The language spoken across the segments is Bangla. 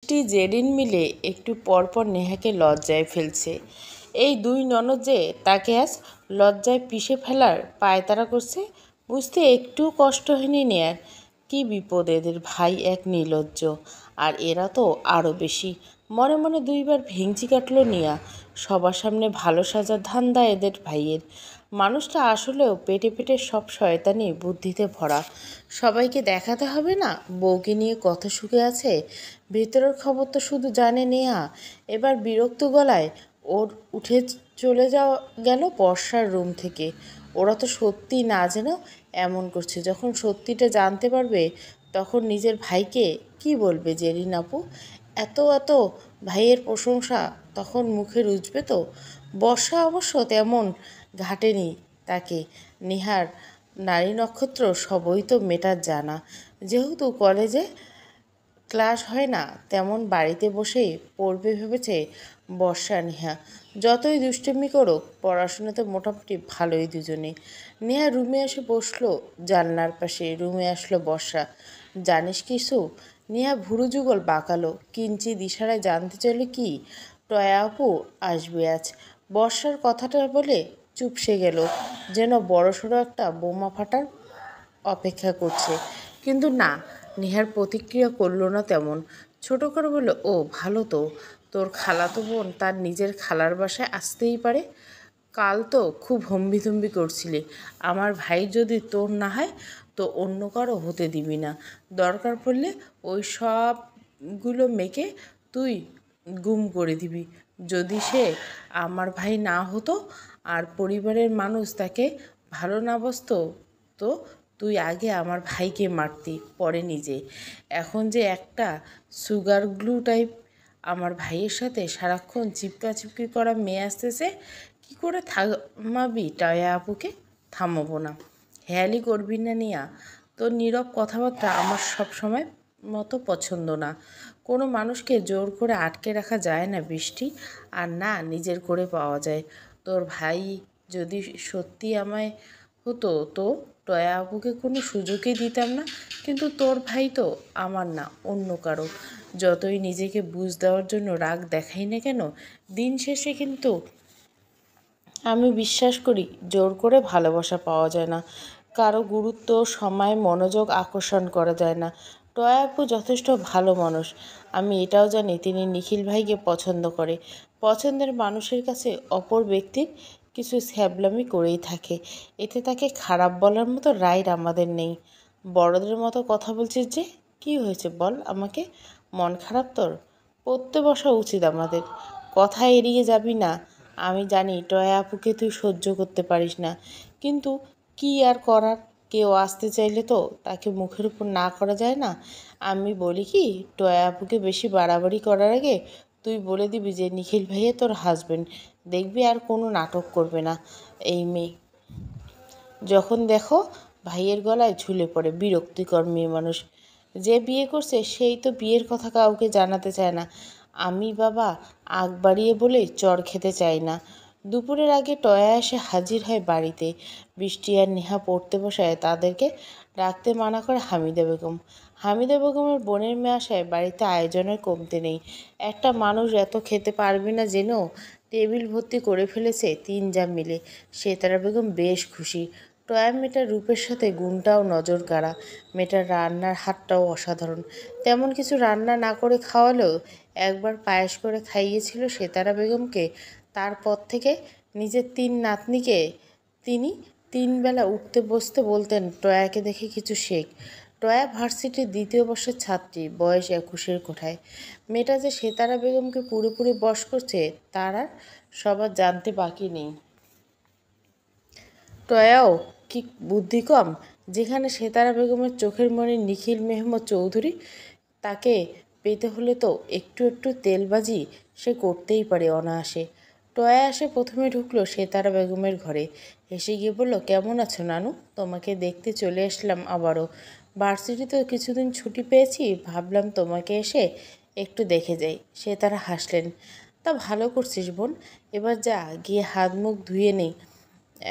বৃষ্টি জেরিন মিলে একটু পরপর নেহাকে লজ্জায় ফেলছে। এই দুই ননদ যে তাকে আজ লজ্জায় পিষে ফেলার পায়তারা করছে, বুঝতে একটু কষ্ট হয়নি নেয়ার। কি বিপদ এদের, ভাই এক নির্লজ্জ, আর এরা তো আরও বেশি। মনে মনে দুইবার ভেঙচি কাটল নিয়া। সবার সামনে ভালো সাজার ধান্দা এদের ভাইয়ের। মানুষটা আসলেও পেটে পেটে সব শয়তানি বুদ্ধিতে ভরা। সবাইকে দেখাতে হবে না বউকে নিয়ে কত সুখে আছে। ভেতরের খবর তো শুধু জানে নেহা। এবার বিরক্ত গলায় ওর উঠে চলে যাওয়া গেল বর্ষার রুম থেকে। ওরা তো সত্যি না জেনেও এমন করছে, যখন সত্যিটা জানতে পারবে তখন নিজের ভাইকে কি বলবে জেরিন আপু? এত এত ভাইয়ের প্রশংসা তখন মুখে রুজবে তো। বর্ষা অবশ্য তেমন ঘাটেনি তাকে। নেহার নারী নক্ষত্র সবই তো মেটার জানা। যেহেতু কলেজে ক্লাস হয় না, তেমন বাড়িতে বসেই পড়বে ভেবেছে বর্ষা নেহা। যতই দুষ্টুমি করুক পড়াশোনাতে মোটামুটি ভালোই দুজনে। নেহা রুমে এসে বসলো জানলার পাশে। রুমে আসলো বর্ষা। জানিস কিছু? নেহা ভুরু যুগল বাঁকালো। কিঞ্চিত ইশারায় জানতে চাইল কি? টয়া আপু আসবে আজ। বর্ষার কথাটা বলে চুপসে গেল, যেন বড়সড় একটা বোমা ফাটার অপেক্ষা করছে। কিন্তু না, নেহার প্রতিক্রিয়া করল না তেমন। ছোট করে বলল, ও ভালো তো, তোর খালাতো বোন তার নিজের খালার বাসায় আসতেই পারে। কাল তো খুব হম্বিতম্বি করছিলি, আমার ভাই যদি তোর না হয় তো অন্য কারো হতে দিবি না। দরকার পড়লে ওই সবগুলো মেয়েকে তুই গুম করে দিবি। যদি সে আমার ভাই না হতো আর পরিবারের মানুষ তাকে ভালো না বাসতো, তো তুই আগে আমার ভাইকে মারতি, পরে নিজে। এখন যে একটা সুগার গ্লু টাইপ আমার ভাইয়ের সাথে সারাক্ষণ চিপকাচিপকি করা মেয়ে আসতেছে, কি করে থামাবি টয়া আপুকে? থামাবো না। হেয়ালি করবি না নিয়া। তোর নীরব কথাবার্তা আমার সব সময় মতো পছন্দ না। কোনো মানুষকে জোর করে আটকে রাখা যায় না বৃষ্টি, আর না নিজের করে পাওয়া যায়। তোর ভাই যদি সত্যি আমায় হতো তো টয়া আপুকে কোনো সুযোগই দিতাম না। কিন্তু তোর ভাই তো আমার না, অন্য কারো। যতই নিজেকে বুঝ দেওয়ার জন্য রাগ দেখাই না কেন, দিন শেষে কিন্তু আমি বিশ্বাস করি জোর করে ভালোবাসা পাওয়া যায় না। কারো গুরুত্ব, সময়, মনোযোগ আকর্ষণ করা যায় না। টয়া আপু যথেষ্ট ভালো মানুষ। আমি এটাও জানি তিনি নিখিল ভাইকে পছন্দ করে। পছন্দের মানুষের কাছে অপর ব্যক্তির কিছু ছ্যাবলামি করেই থাকে। এতে তাকে খারাপ বলার মতো রাইট আমাদের নেই। বড়দের মতো কথা বলছিস যে, কি হয়েছে বল আমাকে? মন খারাপ তোর? পড়তে বসা উচিত আমাদের। কথা এড়িয়ে যাবি না। আমি জানি টয়া আপুকে তুই সহ্য করতে পারিস না, কিন্তু কি আর করার? কেউ আসতে চাইলে তো তাকে মুখের উপর না করা যায় না। আমি বলি কি, টয়া আপুকে বেশি বাড়াবাড়ি করার আগে তুই বলে দিবি যে নিখিল ভাইয়া তোর হাজবেন্ড। দেখবি আর কোনো নাটক করবে না এই মেয়ে। যখন দেখো ভাইয়ের গলায় ঝুলে পড়ে। বিরক্তিকর মেয়ে মানুষ। যে বিয়ে করছে সেই তো বিয়ের কথা কাউকে জানাতে চায় না। আমি বাবা আগ বাড়িয়ে বলেই চড় খেতে চাই না। দুপুরের আগে টয়া এসে হাজির হয় বাড়িতে। বৃষ্টি আর নেহা পড়তে বসায় তাদেরকে ডাকতে মানা করে হামিদা বেগম। হামিদা বেগমের বোনের মেয়ে আসায় বাড়িতে আয়োজনের কমতে নেই। একটা মানুষ এত খেতে পারবে না জেনেও টেবিল ভর্তি করে ফেলেছে তিনজা মিলে। সেতারা বেগম বেশ খুশি। টয়া মেয়েটার রূপের সাথে গুণটাও নজর কাড়া। মেয়েটার রান্নার হাতটাও অসাধারণ। তেমন কিছু রান্না না করে খাওয়ালেও একবার পায়েস করে খাইয়েছিল সেতারা বেগমকে। তারপর থেকে নিজের তিন নাতনিকে তিনি তিন বেলা উঠতে বসতে বলতেন, টয়াকে দেখে কিছু শেখ। টয়া ভার্সিটির দ্বিতীয় বর্ষের ছাত্রী, বয়স 21-এর কোঠায়। মেয়েটা যে সেতারা বেগমকে পুরোপুরি বশ করছে তার আর সবার জানতে বাকি নেই। টয়াও কি বুদ্ধি কম? যেখানে সেতারা বেগমের চোখের মণি নিখিল মেহমদ চৌধুরী, তাকে পেতে হলে তো একটু একটু তেলবাজি সে করতেই পারে অনায়াসে। টয়া এসে প্রথমে ঢুকলো সেতারা বেগমের ঘরে। হেসে গিয়ে বলল, কেমন আছো নানু? তোমাকে দেখতে চলে আসলাম আবারও। ভার্সিটিতেও কিছুদিন ছুটি পেয়েছি, ভাবলাম তোমাকে এসে একটু দেখে যাই। সেতারা হাসলেন। তা ভালো করছিস বোন। এবার যা গিয়ে হাত মুখ ধুয়ে নেই।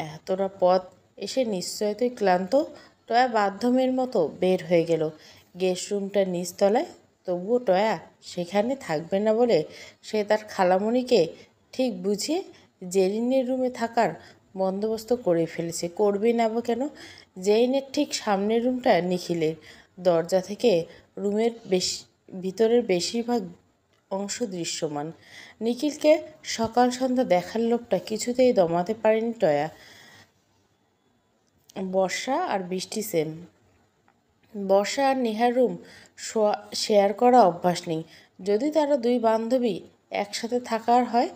এতটা পথ এসে নিশ্চয় তুই ক্লান্ত। টয়া বাধ্য মেয়ের মতো বের হয়ে গেল। গেস্ট রুমটার নিচতলায় তবুও টয়া সেখানে থাকবে না বলে সে তার খালামণিকে ঠিক বুঝিয়ে জেরিনের রুমে থাকার বন্দোবস্ত করে ফেলেছে। করবেই না বা কেন? জেরিনের ঠিক সামনের রুমটা নিখিলের। দরজা থেকে রুমের ভিতরের বেশিরভাগ অংশ দৃশ্যমান। নিখিলকে সকাল সন্ধ্যা দেখার লোভটা কিছুতেই দমাতে পারেনি টয়া। বর্ষা আর বৃষ্টি সেম। বর্ষা আর নেহার রুম শেয়ার করা অভ্যাস নেই। যদি তারা দুই বান্ধবী একসাথে থাকার হয়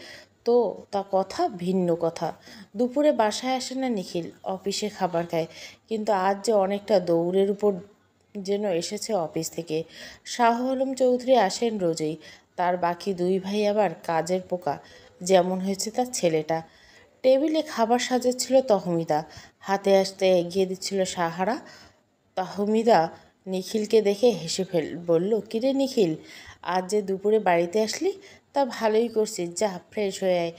তো তা কথা ভিন্ন কথা। দুপুরে বাসায় আসে না নিখিল, অফিসে খাবার খায়। কিন্তু আজ যে অনেকটা দৌড়ের উপর যেন এসেছে অফিস থেকে। শাহ আলম চৌধুরী আসেন রোজই, তার বাকি দুই ভাই আবার কাজের পোকা, যেমন হয়েছে তার ছেলেটা। টেবিলে খাবার সাজাচ্ছিল তহমিদা, হাতে আসতে এগিয়ে দিচ্ছিল সাহারা। তাহমিদা নিখিলকে দেখে হেসে বলল, কিরে নিখিল, আজ যে দুপুরে বাড়িতে আসলি? তা ভালোই করছিস, যা ফ্রেশ হয়ে আয়,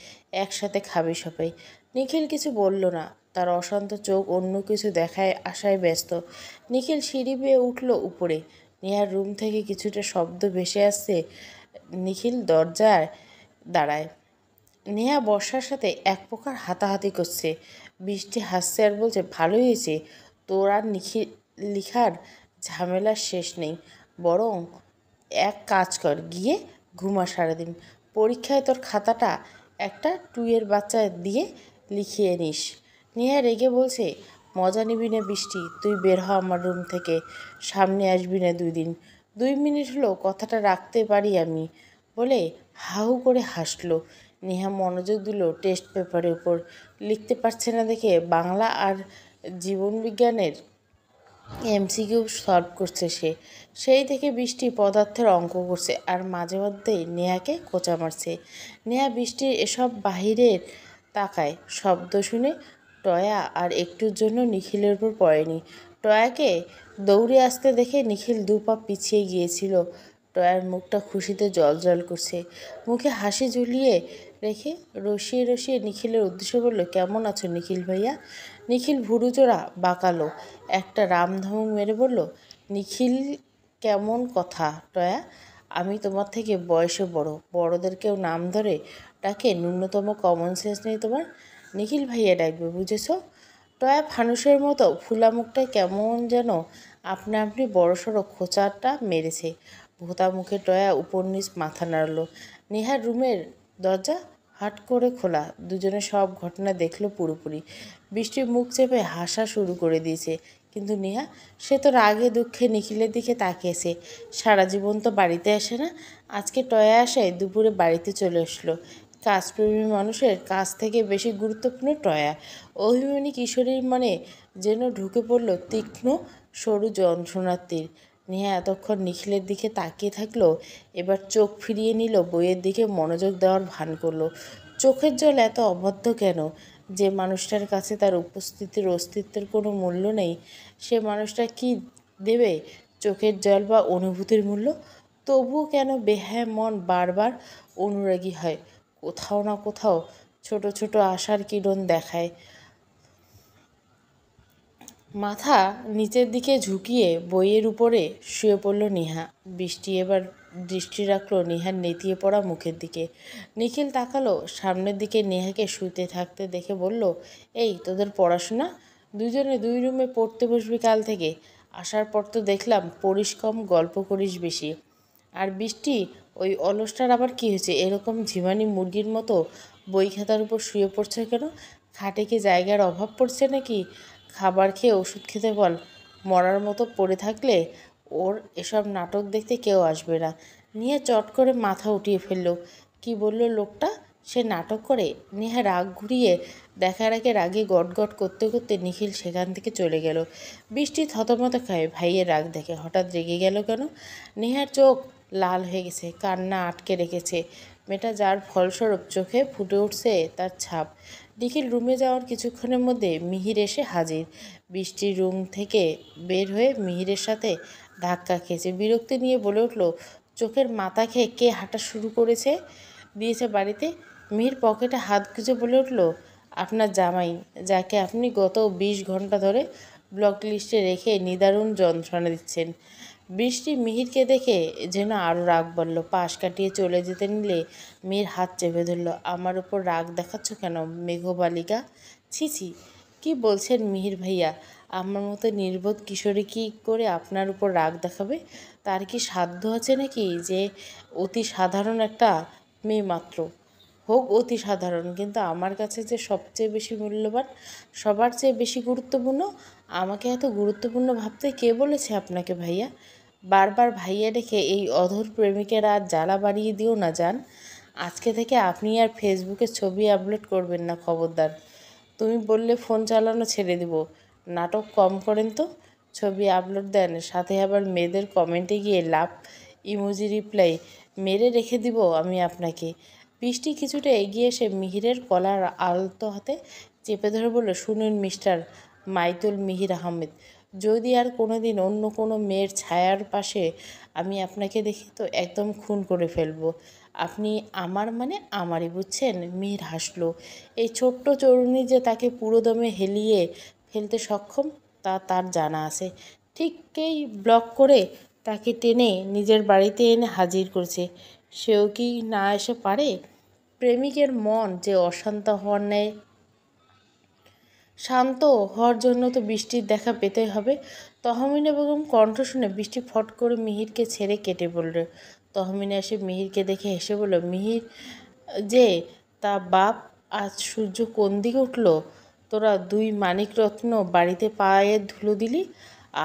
একসাথে খাবি সবাই। নিখিল কিছু বলল না, তার অশান্ত চোখ অন্য কিছু দেখায় আশায় ব্যস্ত। নিখিল সিঁড়ি বেয়ে উঠল উপরে। নেহার রুম থেকে কিছুটা শব্দ ভেসে আসছে। নিখিল দরজায় দাঁড়ায়। নেহা বর্ষার সাথে এক প্রকার হাতাহাতি করছে। বৃষ্টি হাসছে আর বলছে, ভালোই হয়েছে, তোর আর লিখার ঝামেলার শেষ নেই। বরং এক কাজ কর, গিয়ে ঘুমা সারাদিন। পরীক্ষায় তোর খাতাটা একটা টুয়ের বাচ্চা দিয়ে লিখিয়ে নিস। নেহা রেগে বলছে, মজা নিবি না বৃষ্টি? তুই বের হ আমার রুম থেকে, সামনে আসবি না 2 দিন। 2 মিনিট হলো কথাটা রাখতে পারি আমি, বলে হাহু করে হাসলো। নেহা মনোযোগ দিল টেস্ট পেপারের উপর। লিখতে পারছে না দেখে বাংলা আর জীবনবিজ্ঞানের এমসিকিউ সলভ করছে সে। সেই থেকে বৃষ্টি পদার্থের অঙ্ক করছে আর মাঝে মধ্যেই নেহাকে খোঁচা মারছে। নেহা বৃষ্টির এসব বাহিরের তাকায়। শব্দ শুনে টয়া আর একটুর জন্য নিখিলের উপর পড়েনি। টয়াকে দৌড়ে আসতে দেখে নিখিল 2 পা পিছিয়ে গিয়েছিল। টয়ার মুখটা খুশিতে জল করছে। মুখে হাসি ঝুলিয়ে রেখে রসিয়ে রসিয়ে নিখিলের উদ্দেশ্য বলল, কেমন আছো নিখিল ভাইয়া? নিখিল ভুরুজোড়া বাঁকালো, একটা রামধমক মেরে বলল, নিখিল কেমন কথা টয়া? আমি তোমার থেকে বয়সে বড়, বড়দেরকেও নাম ধরে ডাকে, ন্যূনতম কমন সেন্স নেই তোমার? নিখিল ভাইয়া ডাকবে, বুঝেছ? টয়া ফানুসের মতো ফুলা মুখটায় কেমন যেন আপনা আপনি বড়সড় খোঁচাটা মেরেছে। ভোঁতা মুখে টয়া উপর নিচ মাথা নাড়ল। নেহার রুমের দরজা হাট করে খোলা। দুজনে সব ঘটনা দেখলো পুরোপুরি। বৃষ্টির মুখ চেপে হাসা শুরু করে দিয়েছে। কিন্তু নেহা, সে তো রাগে দুঃখে নিখিলের দিকে তাকিয়েছে। সারা জীবন তো বাড়িতে আসে না, আজকে টয়া আসায় দুপুরে বাড়িতে চলে আসলো। কাজপ্রেমী মানুষের কাছ থেকে বেশি গুরুত্বপূর্ণ টয়া। অভিমানী কিশোরীর মনে যেন ঢুকে পড়ল তীক্ষ্ণ সরু যন্ত্রণার তীর। নেহা এতক্ষণ নিখিলের দিকে তাকিয়ে থাকলো, এবার চোখ ফিরিয়ে নিল, বইয়ের দিকে মনোযোগ দেওয়ার ভান করলো। চোখের জল এত অবাধ্য কেন? যে মানুষটার কাছে তার উপস্থিতির অস্তিত্বের কোনো মূল্য নেই, সে মানুষটা কি দেবে চোখের জল বা অনুভূতির মূল্য? তবুও কেন বেহায়া মন বারবার অনুরাগী হয়, কোথাও না কোথাও ছোট ছোট আশার কিরণ দেখায়। মাথা নিচের দিকে ঝুঁকিয়ে বইয়ের উপরে শুয়ে পড়ল নেহা। বৃষ্টি এবার দৃষ্টি রাখলো নেহার নেতিয়ে পড়া মুখের দিকে। নিখিল তাকালো সামনের দিকে, নেহাকে শুতে থাকতে দেখে বলল, এই তোদের পড়াশোনা? দুজনে 2 রুমে পড়তে বসবি কাল থেকে? আসার পর তো দেখলাম পড়িস কম, গল্প করিস বেশি। আর বৃষ্টি, ওই অলসটার আবার কী হয়েছে? এরকম ঝিমানি মুরগির মতো বই খাতার উপর শুয়ে পড়ছে কেন? খাটে কি জায়গার অভাব পড়ছে নাকি? খাবার খেয়ে ওষুধ খেতে বল। মরার মতো পড়ে থাকলে ওর এসব নাটক দেখতে কেউ আসবে না। নিয়ে চট করে মাথা উঠিয়ে ফেলল। কি বলল লোকটা? সে নাটক করে? নেহা রাগ ঘুরিয়ে দেখার আগে রাগে গটগট করতে করতে নিখিল সেখান থেকে চলে গেল। বৃষ্টি থতমত খায় ভাইয়ের রাগ দেখে। হঠাৎ রেগে গেল কেন? নেহার চোখ লাল হয়ে গেছে, কান্না আটকে রেখেছে মেয়েটা, যার ফলস্বরূপ চোখে ফুটে উঠছে তার ছাপ। নিখিল রুমে যাওয়ার কিছুক্ষণের মধ্যে মিহির এসে হাজির। বৃষ্টির রুম থেকে বের হয়ে মিহিরের সাথে ধাক্কা খেয়েছে। বিরক্তি নিয়ে বলে উঠল, চোখের মাথা খেয়ে কে হাঁটা শুরু দিয়েছে বাড়িতে? মিহির পকেটে হাত গুঁজে বলে উঠল, আপনার জামাই, যাকে আপনি গত 20 ঘন্টা ধরে ব্লক লিস্টে রেখে নিদারুণ যন্ত্রণা দিচ্ছেন। বৃষ্টি মিহিরকে দেখে যেন আরও রাগ বাড়ল। পাশ কাটিয়ে চলে যেতে নিলে মেয়ের হাত চেপে ধরল। আমার উপর রাগ দেখাচ্ছ কেন মেঘবালিকা? ছি ছি, কী বলছেন মিহির ভাইয়া? আমার মতো নির্বোধ কিশোরী কী করে আপনার উপর রাগ দেখাবে? তার কি সাধ্য আছে নাকি যে অতি সাধারণ একটা মেয়ে মাত্র? হোক অতি সাধারণ, কিন্তু আমার কাছে যে সবচেয়ে বেশি মূল্যবান, সবার চেয়ে বেশি গুরুত্বপূর্ণ। আমাকে এত গুরুত্বপূর্ণ ভাবতে কে বলেছে আপনাকে ভাইয়া? বারবার ভাইয়া রেখে এই অধর প্রেমিকের আর জ্বালা বাড়িয়ে দিও না জান। আজকে থেকে আপনি আর ফেসবুকে ছবি আপলোড করবেন না, খবরদার। তুমি বললে ফোন চালানো ছেড়ে দিব। নাটক কম করেন তো। ছবি আপলোড দেন, সাথে আবার মেয়েদের কমেন্টে গিয়ে লাভ ইমোজি রিপ্লাই মেরে রেখে দিব আমি আপনাকে। বৃষ্টি কিছুটা এগিয়ে এসে মিহিরের কলার আলতো হাতে চেপে ধরে বলল, শুনুন মিস্টার মাইতুল মিহির আহমেদ, যদি আর কোনো দিন অন্য কোনো মেয়ের ছায়ার পাশে আমি আপনাকে দেখি তো একদম খুন করে ফেলবো। আপনি আমার মানে আমারই, বুঝছেন? মিহির হাসলো। এই ছোট্ট তরুণী যে তাকে পুরোদমে হেলিয়ে ফেলতে সক্ষম তা তার জানা আছে। ঠিকই ব্লক করে তাকে টেনে নিজের বাড়িতে এনে হাজির করেছে। সেও কি না এসে পারে? প্রেমিকের মন যে অশান্ত হওয়ার ন্যায়, শান্ত হওয়ার জন্য তো বৃষ্টির দেখা পেতেই হবে। তহমিনা বেগম কণ্ঠ শুনে বৃষ্টি ফট করে মিহিরকে ছেড়ে কেটে পড়ল। তহমিনা এসে মিহিরকে দেখে হেসে বলল, মিহির যে তা বাপ, আজ সূর্য কোন দিকে উঠল? তোরা দুই মানিকরত্ন বাড়িতে পায়ের ধুলো দিলি।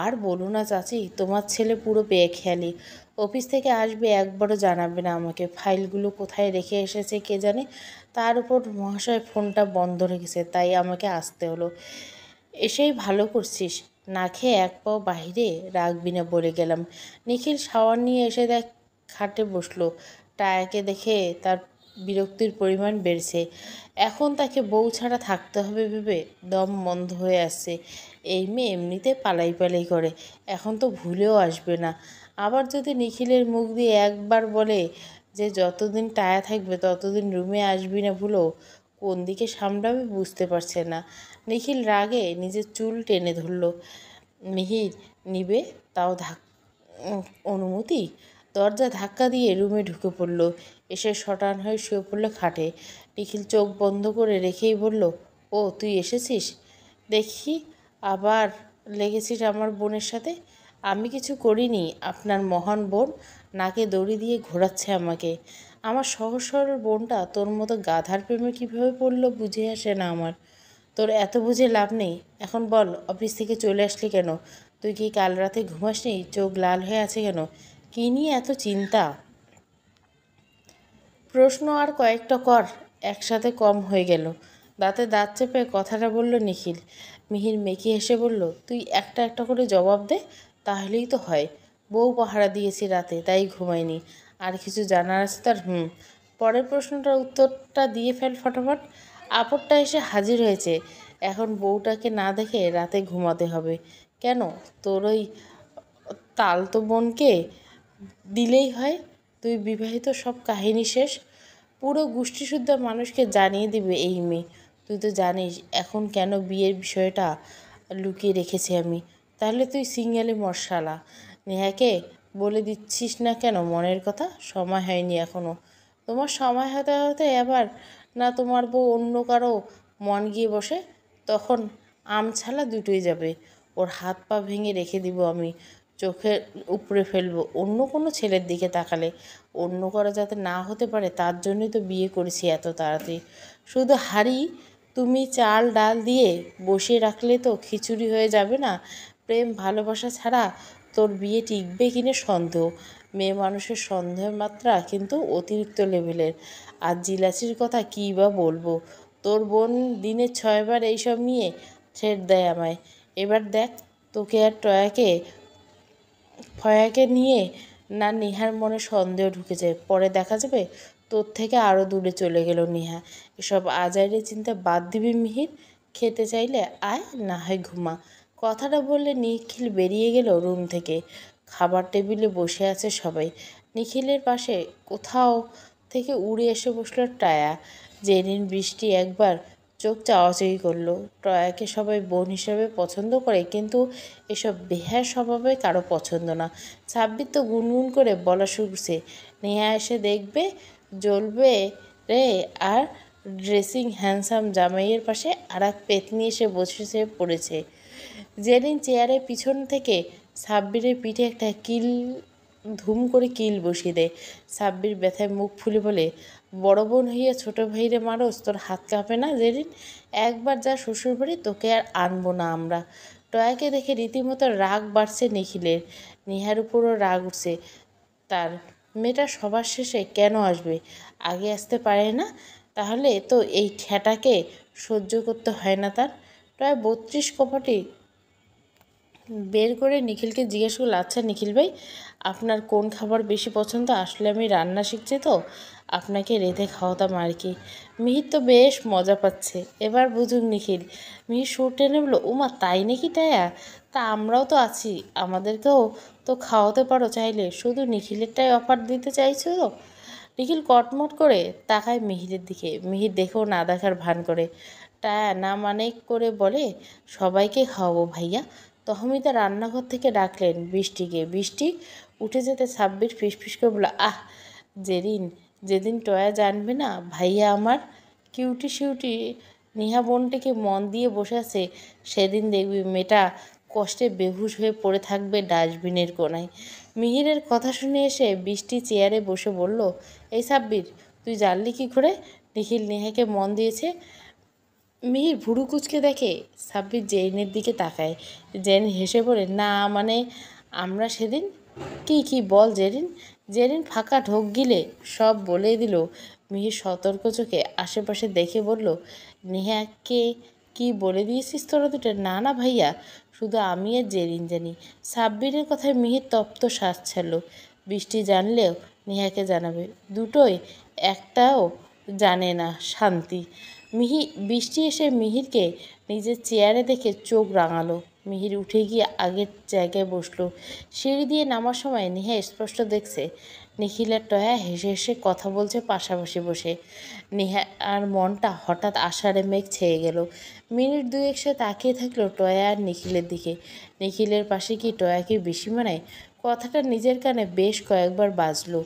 আর বলো না চাচি, তোমার ছেলে পুরো বেখেয়ালি। অফিস থেকে আসবে একবারও জানাবে না আমাকে। ফাইলগুলো কোথায় রেখে এসেছে কে জানে। তার উপর মহাশয় ফোনটা বন্ধ রেখেছে, তাই আমাকে আসতে হলো। এসেই ভালো করছিস, না খেয়ে এক পাও বাহিরে রাখবি না বলে গেলাম। নিখিল শাওয়ার নিয়ে এসে দেখ খাটে বসলো। টায়াকে দেখে তার বিরক্তির পরিমাণ বেড়েছে। এখন তাকে বউ ছাড়া থাকতে হবে ভেবে দম বন্ধ হয়ে আসছে। এই মেয়ে এমনিতে পালাই পালাই করে, এখন তো ভুলেও আসবে না। আবার যদি নিখিলের মুখ দিয়ে একবার বলে যে যতদিন টায়া থাকবে ততদিন রুমে আসবি না ভুলো, কোন দিকে সামলাবে বুঝতে পারছে না। নিখিল রাগে নিজের চুল টেনে ধরল। মিহির নিবে তাও অনুমতি? দরজা ধাক্কা দিয়ে রুমে ঢুকে পড়ল। এসে শটান হয়ে শুয়ে পড়ল খাটে। নিখিল চোখ বন্ধ করে রেখেই বলল, ও তুই এসেছিস দেখি, আবার লেগেছিস আমার বোনের সাথে। আমি কিছু করিনি, আপনার মহান বোন নাকে দড়ি দিয়ে ঘোরাচ্ছে আমাকে। আমার সহজ সরল বোনটা তোর মতো গাধার প্রেমে কীভাবে পড়লো বুঝে আসে না আমার। তোর এত বুঝে লাভ নেই। এখন বল, অফিস থেকে চলে আসলি কেন? তুই কি কাল রাতে ঘুমাসনি? চোখ লাল হয়ে আছে কেন? কী নিয়ে এত চিন্তা? প্রশ্ন আর কয়েকটা কর, একসাথে কম হয়ে গেল। দাঁতে দাঁত চেপে কথাটা বলল নিখিল। মিহির মেকি হেসে বলল, তুই একটা একটা করে জবাব দে, তাহলেই তো হয়। বউ পাহারা দিয়েছি রাতে, তাই ঘুমায়নি। আর কিছু জানার আছে তার? পরের প্রশ্নটার উত্তরটা দিয়ে ফেল ফটাফট। আপদটা এসে হাজির হয়েছে। এখন বউটাকে না দেখে রাতে ঘুমাতে হবে কেন? তোর ওই তালতো বোনকে দিলেই হয়। তুই বিবাহিত, সব কাহিনী শেষ। পুরো গোষ্ঠীসুদ্ধ মানুষকে জানিয়ে দিবে এই মেয়ে। তুই তো জানিস এখন কেন বিয়ের বিষয়টা লুকিয়ে রেখেছি আমি। তাহলে তুই সিঙ্গেলে মশালা। নেহাকে বলে দিচ্ছিস না কেন মনের কথা? সময় হয়নি এখনও। তোমার সময় হতে হতে এবার না তোমার বউ অন্য কারো মন গিয়ে বসে, তখন আমছালা দুটোই যাবে। ওর হাত পা ভেঙে রেখে দিব আমি, চোখের উপরে ফেলবো অন্য কোনো ছেলের দিকে তাকালে। অন্য করা যাতে না হতে পারে তার জন্যই তো বিয়ে করেছি এত তাড়াতাড়ি। শুধু হাঁড়ি তুমি চাল ডাল দিয়ে বসিয়ে রাখলে তো খিচুড়ি হয়ে যাবে না? প্রেম ভালোবাসা ছাড়া তোর বিয়ে টিকবে কিনা সন্দেহ। মেয়ে মানুষের সন্দেহের মাত্রা কিন্তু অতিরিক্ত লেভেলের। আর জিলাসির কথা কী বা বলবো। তোর বোন দিনে 6 বার এইসব নিয়ে থ্রেট দেয় আমায়। এবার দেখ তোকে আর ফয়াকে নিয়ে না নেহার মনে সন্দেহ ঢুকে যায়, পরে দেখা যাবে তোর থেকে আরও দূরে চলে গেল নেহা। এসব আজাইরে চিন্তা বাদ দিবি মিহির। খেতে চাইলে আয়, না হয় ঘুমা। কথাটা বললে নিখিল বেরিয়ে গেল রুম থেকে। খাবার টেবিলে বসে আছে সবাই। নিখিলের পাশে কোথাও থেকে উড়ে এসে বসল টায়া। জেরিন বৃষ্টি একবার চোখ চাওয়াচাওয়ি করলো। টয়াকে সবাই বোন হিসেবে পছন্দ করে, কিন্তু এসব বেহায়া স্বভাবে কারো পছন্দ না। সাব্বির তো গুনগুন করে বলা শুরুছে, নেহা এসে দেখবে জ্বলবে রে। আর ড্রেসিং হ্যান্ডসাম জামাইয়ের পাশে আর এক পেতনি এসে বসে পড়েছে। জেরিন চেয়ারের পিছন থেকে সাব্বিরের পিঠে একটা ধুম করে কিল বসিয়ে দেয়। সাব্বির ব্যথায় মুখ ফুলে বলে, বড় বোন হইয়া ছোট ভাইরে মারস, তোর হাত কাঁপে না জেরিন? একবার যা শ্বশুরবাড়ি, তোকে আর আনবো না আমরা। টয়াকে দেখে রীতিমতো রাগ বাড়ছে নিখিলের। নেহার উপরও রাগ উঠছে তার। মেয়েটা সবার শেষে কেন আসবে? আগে আসতে পারে না? তাহলে তো এই খ্যাটাকে সহ্য করতে হয় না তার। প্রায় 32 কপাটি বের করে নিখিলকে জিজ্ঞেস করলো, আচ্ছা নিখিল ভাই, আপনার কোন খাবার বেশি পছন্দ? আসলে আমি রান্না শিখছি তো, আপনাকে রেঁধে খাওয়াতাম আর কি। মিহির তো বেশ মজা পাচ্ছে, এবার বুঝুক নিখিল। মিহির সুর টেনে বলল, উমা তাই নাকি টায়া? তা আমরাও তো আছি, আমাদেরকেও তো খাওয়াতে পারো চাইলে। শুধু নিখিলেরটাই অফার দিতে চাইছো তো? নিখিল কটমট করে তাকায় মিহিরের দিকে। মিহির দেখেও না দেখার ভান করে। টায়া না মানে করে বলে, সবাইকে খাওয়াবো ভাইয়া। তহমিতা রান্নাঘর থেকে ডাকলেন বৃষ্টিকে। বৃষ্টি উঠে যেতে সাব্বির ফিসফিস করে বলল, আহ জেরিন, যেদিন টয়া জানবে না ভাইয়া আমার কিউটি শিউটি নেহা বোনটিকে মন দিয়ে বসে আছে, সেদিন দেখবি মেয়েটা কষ্টে বেহুশ হয়ে পড়ে থাকবে ডাস্টবিনের কোনায়। মিহিরের কথা শুনে এসে বৃষ্টি চেয়ারে বসে বলল, এই সাব্বির, তুই জানলি কি করে নিখিল নেহাকে মন দিয়েছে? মিহির ভুরু কুচকে দেখে সাব্বির জেরিনের দিকে তাকায়। জেরিন হেসে বলে, না মানে আমরা সেদিন কি বল জেরিন। জেরিন ফাঁকা ঢোক গিলে সব বলে দিল। মিহির সতর্ক চোখে আশেপাশে দেখে বলল, নেহাকে কি বলে দিয়েছিস তোরা দুটো? না না ভাইয়া, শুধু আমি আর জেরিন জানি। সাব্বিরের কথায় মিহির তপ্ত শ্বাস ছাড়ল। বৃষ্টি জানলেও নেহাকে জানাবে, দুটোই একটাও জানে না শান্তি। বৃষ্টি এসে মিহিরকে নিজের চেয়ারে দেখে চোখ রাঙালো। মিহির উঠে গিয়ে আগের জায়গায় বসলো। সিঁড়ি দিয়ে নামার সময় নেহা স্পষ্ট দেখছে নিখিল আর টয়া হেসে হেসে কথা বলছে পাশাপাশি বসে। নেহা আর মনটা হঠাৎ আষাঢ়ে মেঘ ছেয়ে গেল। মিনিট দুয়েক সে তাকিয়ে থাকলো টয়া আর নিখিলের দিকে। নিখিলের পাশে কি টয়াকে বেশি মানায়? কথাটা নিজের কানে বেশ কয়েকবার বাজলো।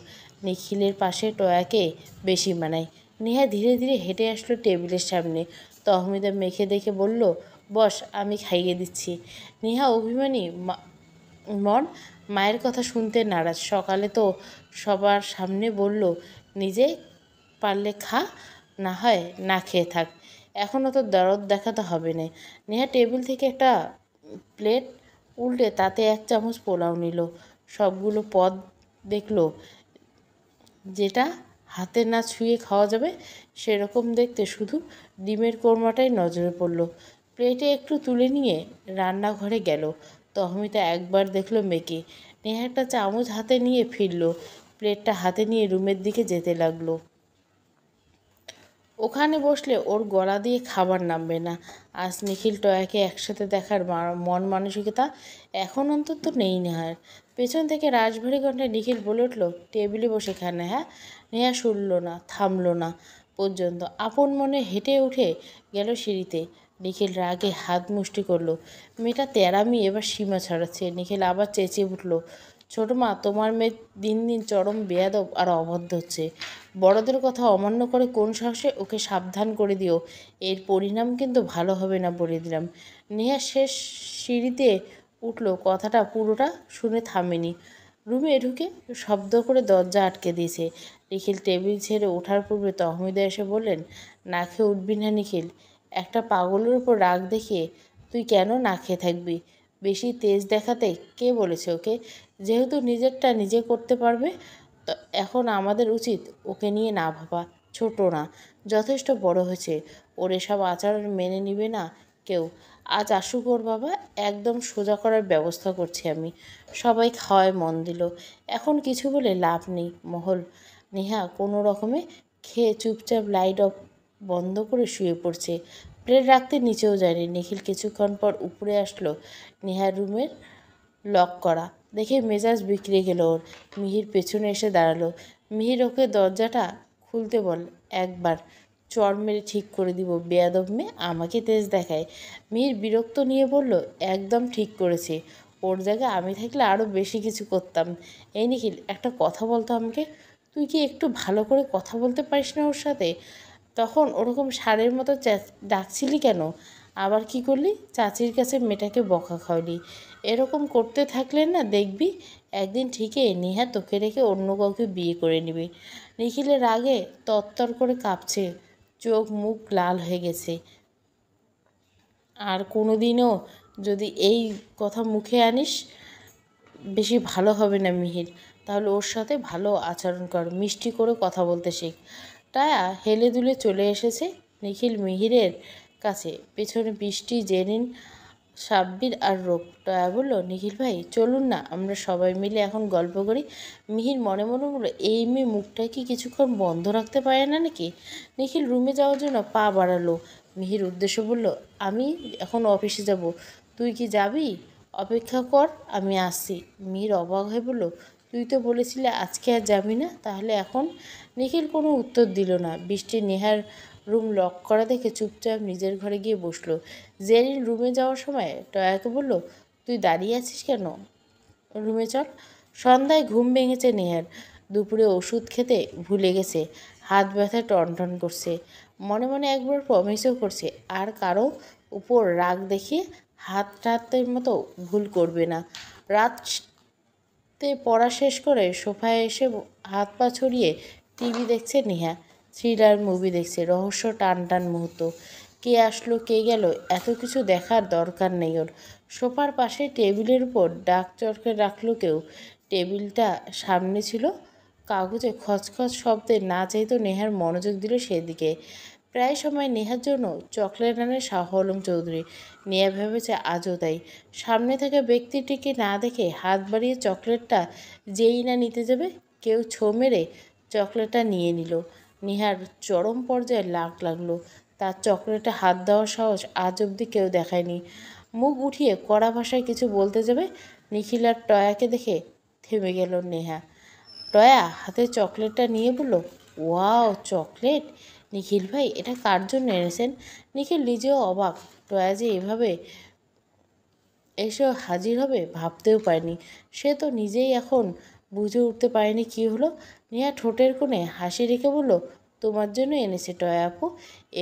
নিখিলের পাশে টয়াকে বেশি মানায়। নেহা ধীরে ধীরে হেঁটে আসলো টেবিলের সামনে। তহমিদা মেখে দেখে বলল, বস, আমি খাইয়ে দিচ্ছি। নেহা অভিমানী মন মায়ের কথা শুনতে নারাজ। সকালে তো সবার সামনে বলল, নিজে পারলে খা, না হয় না খেয়ে থাক, এখনও তো দরদ দেখাতে হবে না। নেহা টেবিল থেকে একটা প্লেট উল্টে তাতে 1 চামচ পোলাও নিল। সবগুলো পদ দেখলো, যেটা হাতে না ছুঁয়ে খাওয়া যাবে সেরকম দেখতে। শুধু ডিমের কোরমাটাই নজরে পড়ল। প্লেটে একটু তুলে নিয়ে রান্নাঘরে গেল। তহমিতা একবার দেখল মেয়েকে। নেহা একটা চামচ হাতে নিয়ে ফিরল। প্লেটটা হাতে নিয়ে রুমের দিকে যেতে লাগলো। ওখানে বসলে ওর গলা দিয়ে খাবার নামবে না। আজ নিখিল টয়াকে একসাথে দেখার মন মানসিকতা এখন অন্তত নেই নেহার। পেছন থেকে রাশভারী কণ্ঠে নিখিল বলে উঠল, টেবিলে বসে খানে। হ্যাঁ? নেহা শুনল না, থামল না পর্যন্ত। আপন মনে হেঁটে উঠে গেল সিঁড়িতে। নিখিল রাগে হাত মুষ্টি করল। মেয়েটা তেরামি এবার সীমা ছাড়াচ্ছে। নিখিল আবার চেঁচিয়ে উঠল, ছোটো মা, তোমার মেয়ে দিন দিন চরম বেয়াদব আর অবাধ্য হচ্ছে। বড়দের কথা অমান্য করে কোন সাহসে? ওকে সাবধান করে দিও, এর পরিণাম কিন্তু ভালো হবে না বলে দিলাম। নেহা শেষ সিঁড়িতে উঠল, কথাটা পুরোটা শুনে থামেনি। রুমে ঢুকে শব্দ করে দরজা আটকে দিয়েছে। নিখিল টেবিল ছেড়ে ওঠার পূর্বে তহমিদা এসে বললেন, না খেয়ে উঠবি না নিখিল? একটা পাগলের উপর রাগ দেখিয়ে তুই কেন না খেয়ে থাকবি? বেশি তেজ দেখাতে কে বলেছে ওকে? যেহেতু নিজেরটা নিজে করতে পারবে, তো এখন আমাদের উচিত ওকে নিয়ে না ভাবা। ছোট না, যথেষ্ট বড় হয়েছে। ওর এসব আচরণ মেনে নিবে না কেউ। আজ আসুক ওর বাবা, একদম সোজা করার ব্যবস্থা করছি আমি। সবাই খাওয়ায় মন দিল। এখন কিছু বলে লাভ নেই মহল। নেহা কোনো রকমে খেয়ে চুপচাপ লাইট অফ বন্ধ করে শুয়ে পড়ছে। প্লেট রাখতে নিচেও যায়নি। নিখিল কিছুক্ষণ পর উপরে আসলো। নেহার রুমের লক করা দেখে মেজাজ বিগড়ে গেল ওর। মিহির পেছনে এসে দাঁড়ালো। মিহির ওকে দরজাটা খুলতে বল একবার। চড় মেরে ঠিক করে দিব, বেয়াদব মেয়ে আমাকে তেজ দেখায়। মিহির বিরক্ত নিয়ে বলল, একদম ঠিক করেছে, ওর জায়গায় আমি থাকলে আরও বেশি কিছু করতাম। এই নিখিল, একটা কথা বলতো আমাকে, তুই কি একটু ভালো করে কথা বলতে পারিস না ওর সাথে? তখন ওরকম ষাঁড়ের মতো ডাকছিলি কেন? আবার কি করলি? চাচির কাছে মেয়েটাকে বকা খাওয়ালি। এরকম করতে থাকলে না দেখবি একদিন ঠিকই নেহা তোকে রেখে অন্য কাউকে বিয়ে করে নিবি। নিখিলের রাগে তরতর করে কাঁপছে, চোখ মুখ লাল হয়ে গেছে। আর কোনোদিনও যদি এই কথা মুখে আনিস বেশি ভালো হবে না মিহির। তাহলে ওর সাথে ভালো আচরণ কর, মিষ্টি করে কথা বলতে শেখ। টায়া হেলে দুলে চলে এসেছে নিখিল মিহিরের কাছে, পেছনে বৃষ্টি, জেরিন, সাব্বির আর রূপ। টয়া বলল, নিখিল ভাই চলুন না, আমরা সবাই মিলে এখন গল্প করি। মিহির মনে মনে বলল, এই মেয়ে মুখটা কি কিছুক্ষণ বন্ধ রাখতে পারে না নাকি? নিখিল রুমে যাওয়ার জন্য পা বাড়ালো। মিহির উদ্দেশ্য বলল, আমি এখন অফিসে যাব, তুই কি যাবি? অপেক্ষা কর, আমি আসছি। মিহির অবাক হয়ে বলল, তুই তো বলেছিলে আজকে আর যাবি না, তাহলে এখন? নিখিল কোনো উত্তর দিল না। বৃষ্টি নেহার রুম লক করা দেখে চুপচাপ নিজের ঘরে গিয়ে বসলো। জেরিন রুমে যাওয়ার সময় টয়াকে বলল, তুই দাঁড়িয়ে আছিস কেন, রুমে চল। সন্ধ্যায় ঘুম ভেঙেছে নেহার, দুপুরে ওষুধ খেতে ভুলে গেছে, হাত ব্যথা টনটন করছে। মনে মনে একবার প্রমিসও করছে আর কারো উপর রাগ দেখিয়ে হাত টাতের মতো ভুল করবে না। রাতে পড়া শেষ করে সোফায় এসে হাত পা ছড়িয়ে টিভি দেখছে নেহা। থ্রিলার মুভি দেখছে, রহস্য, টান টান মুহূর্ত, কে আসলো কে গেল, এত কিছু দেখার দরকার নেই ওর। সোফার পাশে টেবিলের উপর ডাক চরকে রাখলো কেউ। টেবিলটা সামনে ছিল, কাগজে খচখচ শব্দে না চাইতো নেহার মনোযোগ দিল সেদিকে। প্রায় সময় নেহার জন্য চকলেট আনে শাহ আলম চৌধুরী। নেহা ভেবেছে আজও তাই। সামনে থেকে ব্যক্তিটিকে না দেখে হাত বাড়িয়ে চকলেটটা যেই না নিতে যাবে, কেউ ছো মেরে চকলেটটা নিয়ে নিল। নেহার চরম পর্যায়ে লাগলো, তার চকলেটে হাত দেওয়ার সাহস আজ অবধি কেউ দেখায়নি। মুখ উঠিয়ে কড়া ভাষায় কিছু বলতে যাবে, নিখিল আর টয়াকে দেখে থেমে গেল নেহা। টয়া হাতে চকলেটটা নিয়ে বলল, ওয়াও চকলেট! নিখিল ভাই, এটা কার জন্য এনেছেন? নিখিল নিজেও অবাক, টয়া যে এভাবে এসে হাজির হবে ভাবতেও পারেনি। সে তো নিজেই এখন বুঝে উঠতে পারেনি কী হলো। নেহা ঠোঁটের কোণে হাসি রেখে বলল, তোমার জন্য এনেছে টয়া আপু,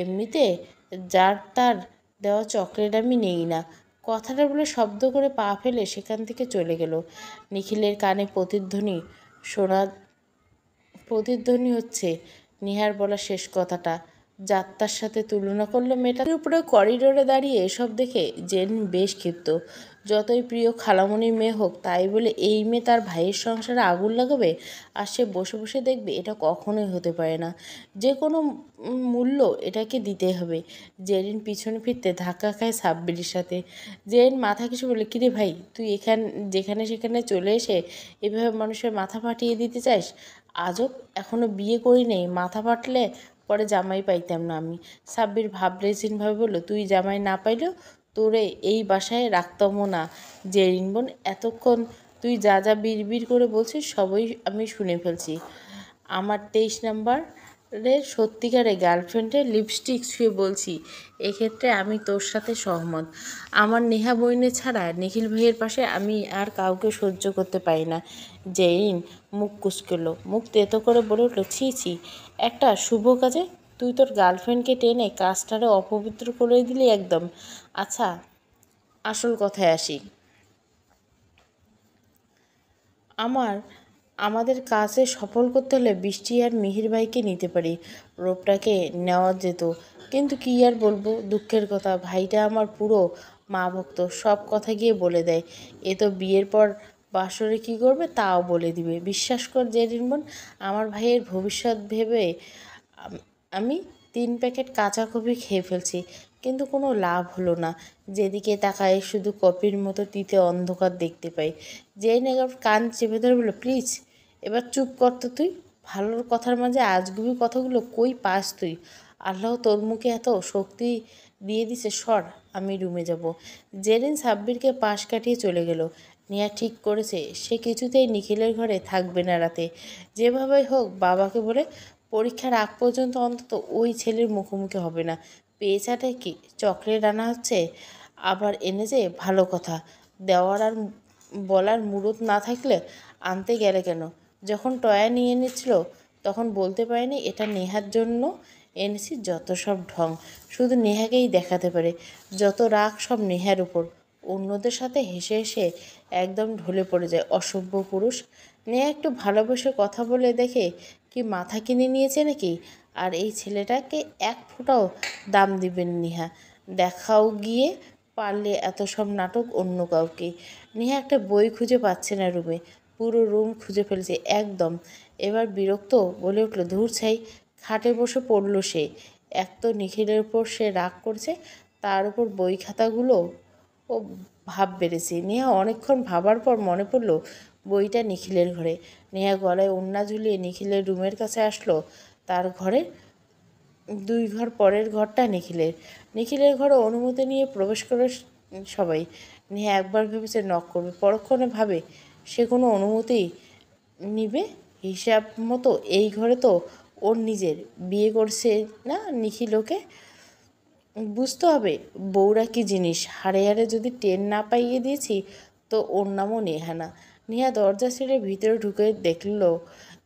এমনিতে যার তার দেওয়া চকলেট আমি নেই না। কথাটা বলে শব্দ করে পা ফেলে সেখান থেকে চলে গেল। নিখিলের কানে শোনা প্রতিধ্বনি হচ্ছে নেহার বলা শেষ কথাটা। যাত্রার সাথে তুলনা করলো মেয়েটার উপরে। করিডোরে দাঁড়িয়ে এসব দেখে জেন বেশ ক্ষিপ্ত। যতই প্রিয় খালামণির মেয়ে হোক, তাই বলে এই মেয়ে তার ভাইয়ের সংসারে আগুন লাগাবে আর সে বসে বসে দেখবে, এটা কখনোই হতে পারে না। যে কোনো মূল্য এটাকে দিতে হবে। জেরিন পিছনে ফিরতে ধাক্কা খায় সাব্বিরের সাথে। জেরিন মাথা কিছু বলে, কিরে ভাই, তুই যেখানে সেখানে চলে এসে এভাবে মানুষের মাথা ফাটিয়ে দিতে চাস? আজব, এখনও বিয়ে করি নেই, মাথা ফাটলে পরে জামাই পাইতাম না আমি। সাব্বির ভাবলেশীনভাবে বলল, তুই জামাই না পাইলেও তোরে এই বাসায় রাখতামও না। জেরিন বোন, এতক্ষণ তুই যা যা বিড়বিড় করে বলছিস সবই আমি শুনে ফেলছি। আমার 23 নাম্বারের সত্যিকারের গার্লফ্রেন্ডের লিপস্টিক ছুঁয়ে বলছি, এক্ষেত্রে আমি তোর সাথে সহমত। আমার নেহা বইনে ছাড়া নিখিল ভাইয়ের পাশে আমি আর কাউকে সহ্য করতে পারি না। জেরিন মুখ কুঁচকল, মুখ তেতো করে বলে উঠল, ছি ছি, একটা শুভ কাজে তুই তোর গার্লফ্রেন্ডকে টেনে কাজটারে অপবিত্র করে দিলি একদম। আচ্ছা, আসল কথায় আসি। আমাদের কাজে সফল করতে হলে বৃষ্টি আর মিহির ভাইকে নিতে পারি, রূপটাকে নেওয়া যেত, কিন্তু কী আর বলবো, দুঃখের কথা, ভাইটা আমার পুরো মা ভক্ত, সব কথা গিয়ে বলে দেয়। এ তো বিয়ের পর বাসরে কী করবে তাও বলে দিবে। বিশ্বাস কর জেরিন বোন, আমার ভাইয়ের ভবিষ্যৎ ভেবে আমি 3 প্যাকেট কাঁচা কফি খেয়ে ফেলছি, কিন্তু কোনো লাভ হলো না। যেদিকে তাকায় শুধু কপির মতো তিতে অন্ধকার দেখতে পাই। জেন একবার কান চেপে ধরে বলল, প্লিজ এবার চুপ কর তো তুই। ভালোর কথার মাঝে আজগুবি কথাগুলো কই পাস তুই? আল্লাহ তোর মুখে এত শক্তি দিয়ে দিছে, সর, আমি রুমে যাব। জেরিন সাব্বিরকে পাশ কাটিয়ে চলে গেল। নেহা ঠিক করেছে সে কিছুতেই নিখিলের ঘরে থাকবে না রাতে। যেভাবেই হোক বাবাকে বলে পরীক্ষার আগ পর্যন্ত অন্তত ওই ছেলের মুখোমুখি হবে না। পেয়েছাটা কি? চকলেট আনা হচ্ছে? আবার এনেছে, ভালো কথা। দেওয়ার আর বলার মুরত না থাকলে আনতে গেলে কেন? যখন টয়া নিয়ে এনেছিল তখন বলতে পারেনি এটা নেহার জন্য এনেছি? যত সব ঢং শুধু নেহাকেই দেখাতে পারে। যত রাগ সব নেহার উপর। অন্যদের সাথে হেসে হেসে একদম ঢলে পড়ে যায়। অসভ্য পুরুষ। নেহা একটু ভালোবেসে কথা বলে দেখে কি মাথা কিনে নিয়েছে নাকি? আর এই ছেলেটাকে এক ফোঁটাও দাম দিবেন নেহা। দেখাও গিয়ে পারলে এত সব নাটক অন্য কাউকে। নেহা একটা বই খুঁজে পাচ্ছে না রুমে। পুরো রুম খুঁজে ফেলছে একদম। এবার বিরক্ত বলে উঠল, ধুর ছাই। খাটে বসে পড়ল সে। এক তো নিখিলের উপর সে রাগ করছে, তার উপর বই খাতাগুলো ও ভাব বেড়েছে। নেহা অনেকক্ষণ ভাবার পর মনে পড়ল বইটা নিখিলের ঘরে। নেহা গলায় ওড়না ঝুলিয়ে নিখিলের রুমের কাছে আসলো। তার ঘরে 2 ঘর পরের ঘরটা নিখিলের। নিখিলের ঘরে অনুমতি নিয়ে প্রবেশ করে সবাই। নেহা একবার ভেবেছে নক করবে, পরক্ষণে ভাবে সে কোনো অনুমতি নিবে? হিসাব মতো এই ঘরে তো ওর নিজের। বিয়ে করছে না নিখিল ওকে। বুঝতে হবে বউরা কী জিনিস। হাড়ে হাড়ে যদি টের না পাইয়ে দিয়েছি তো ওর নামও নেহা না। নেহা দরজা ছেড়ে ভিতরে ঢুকে দেখল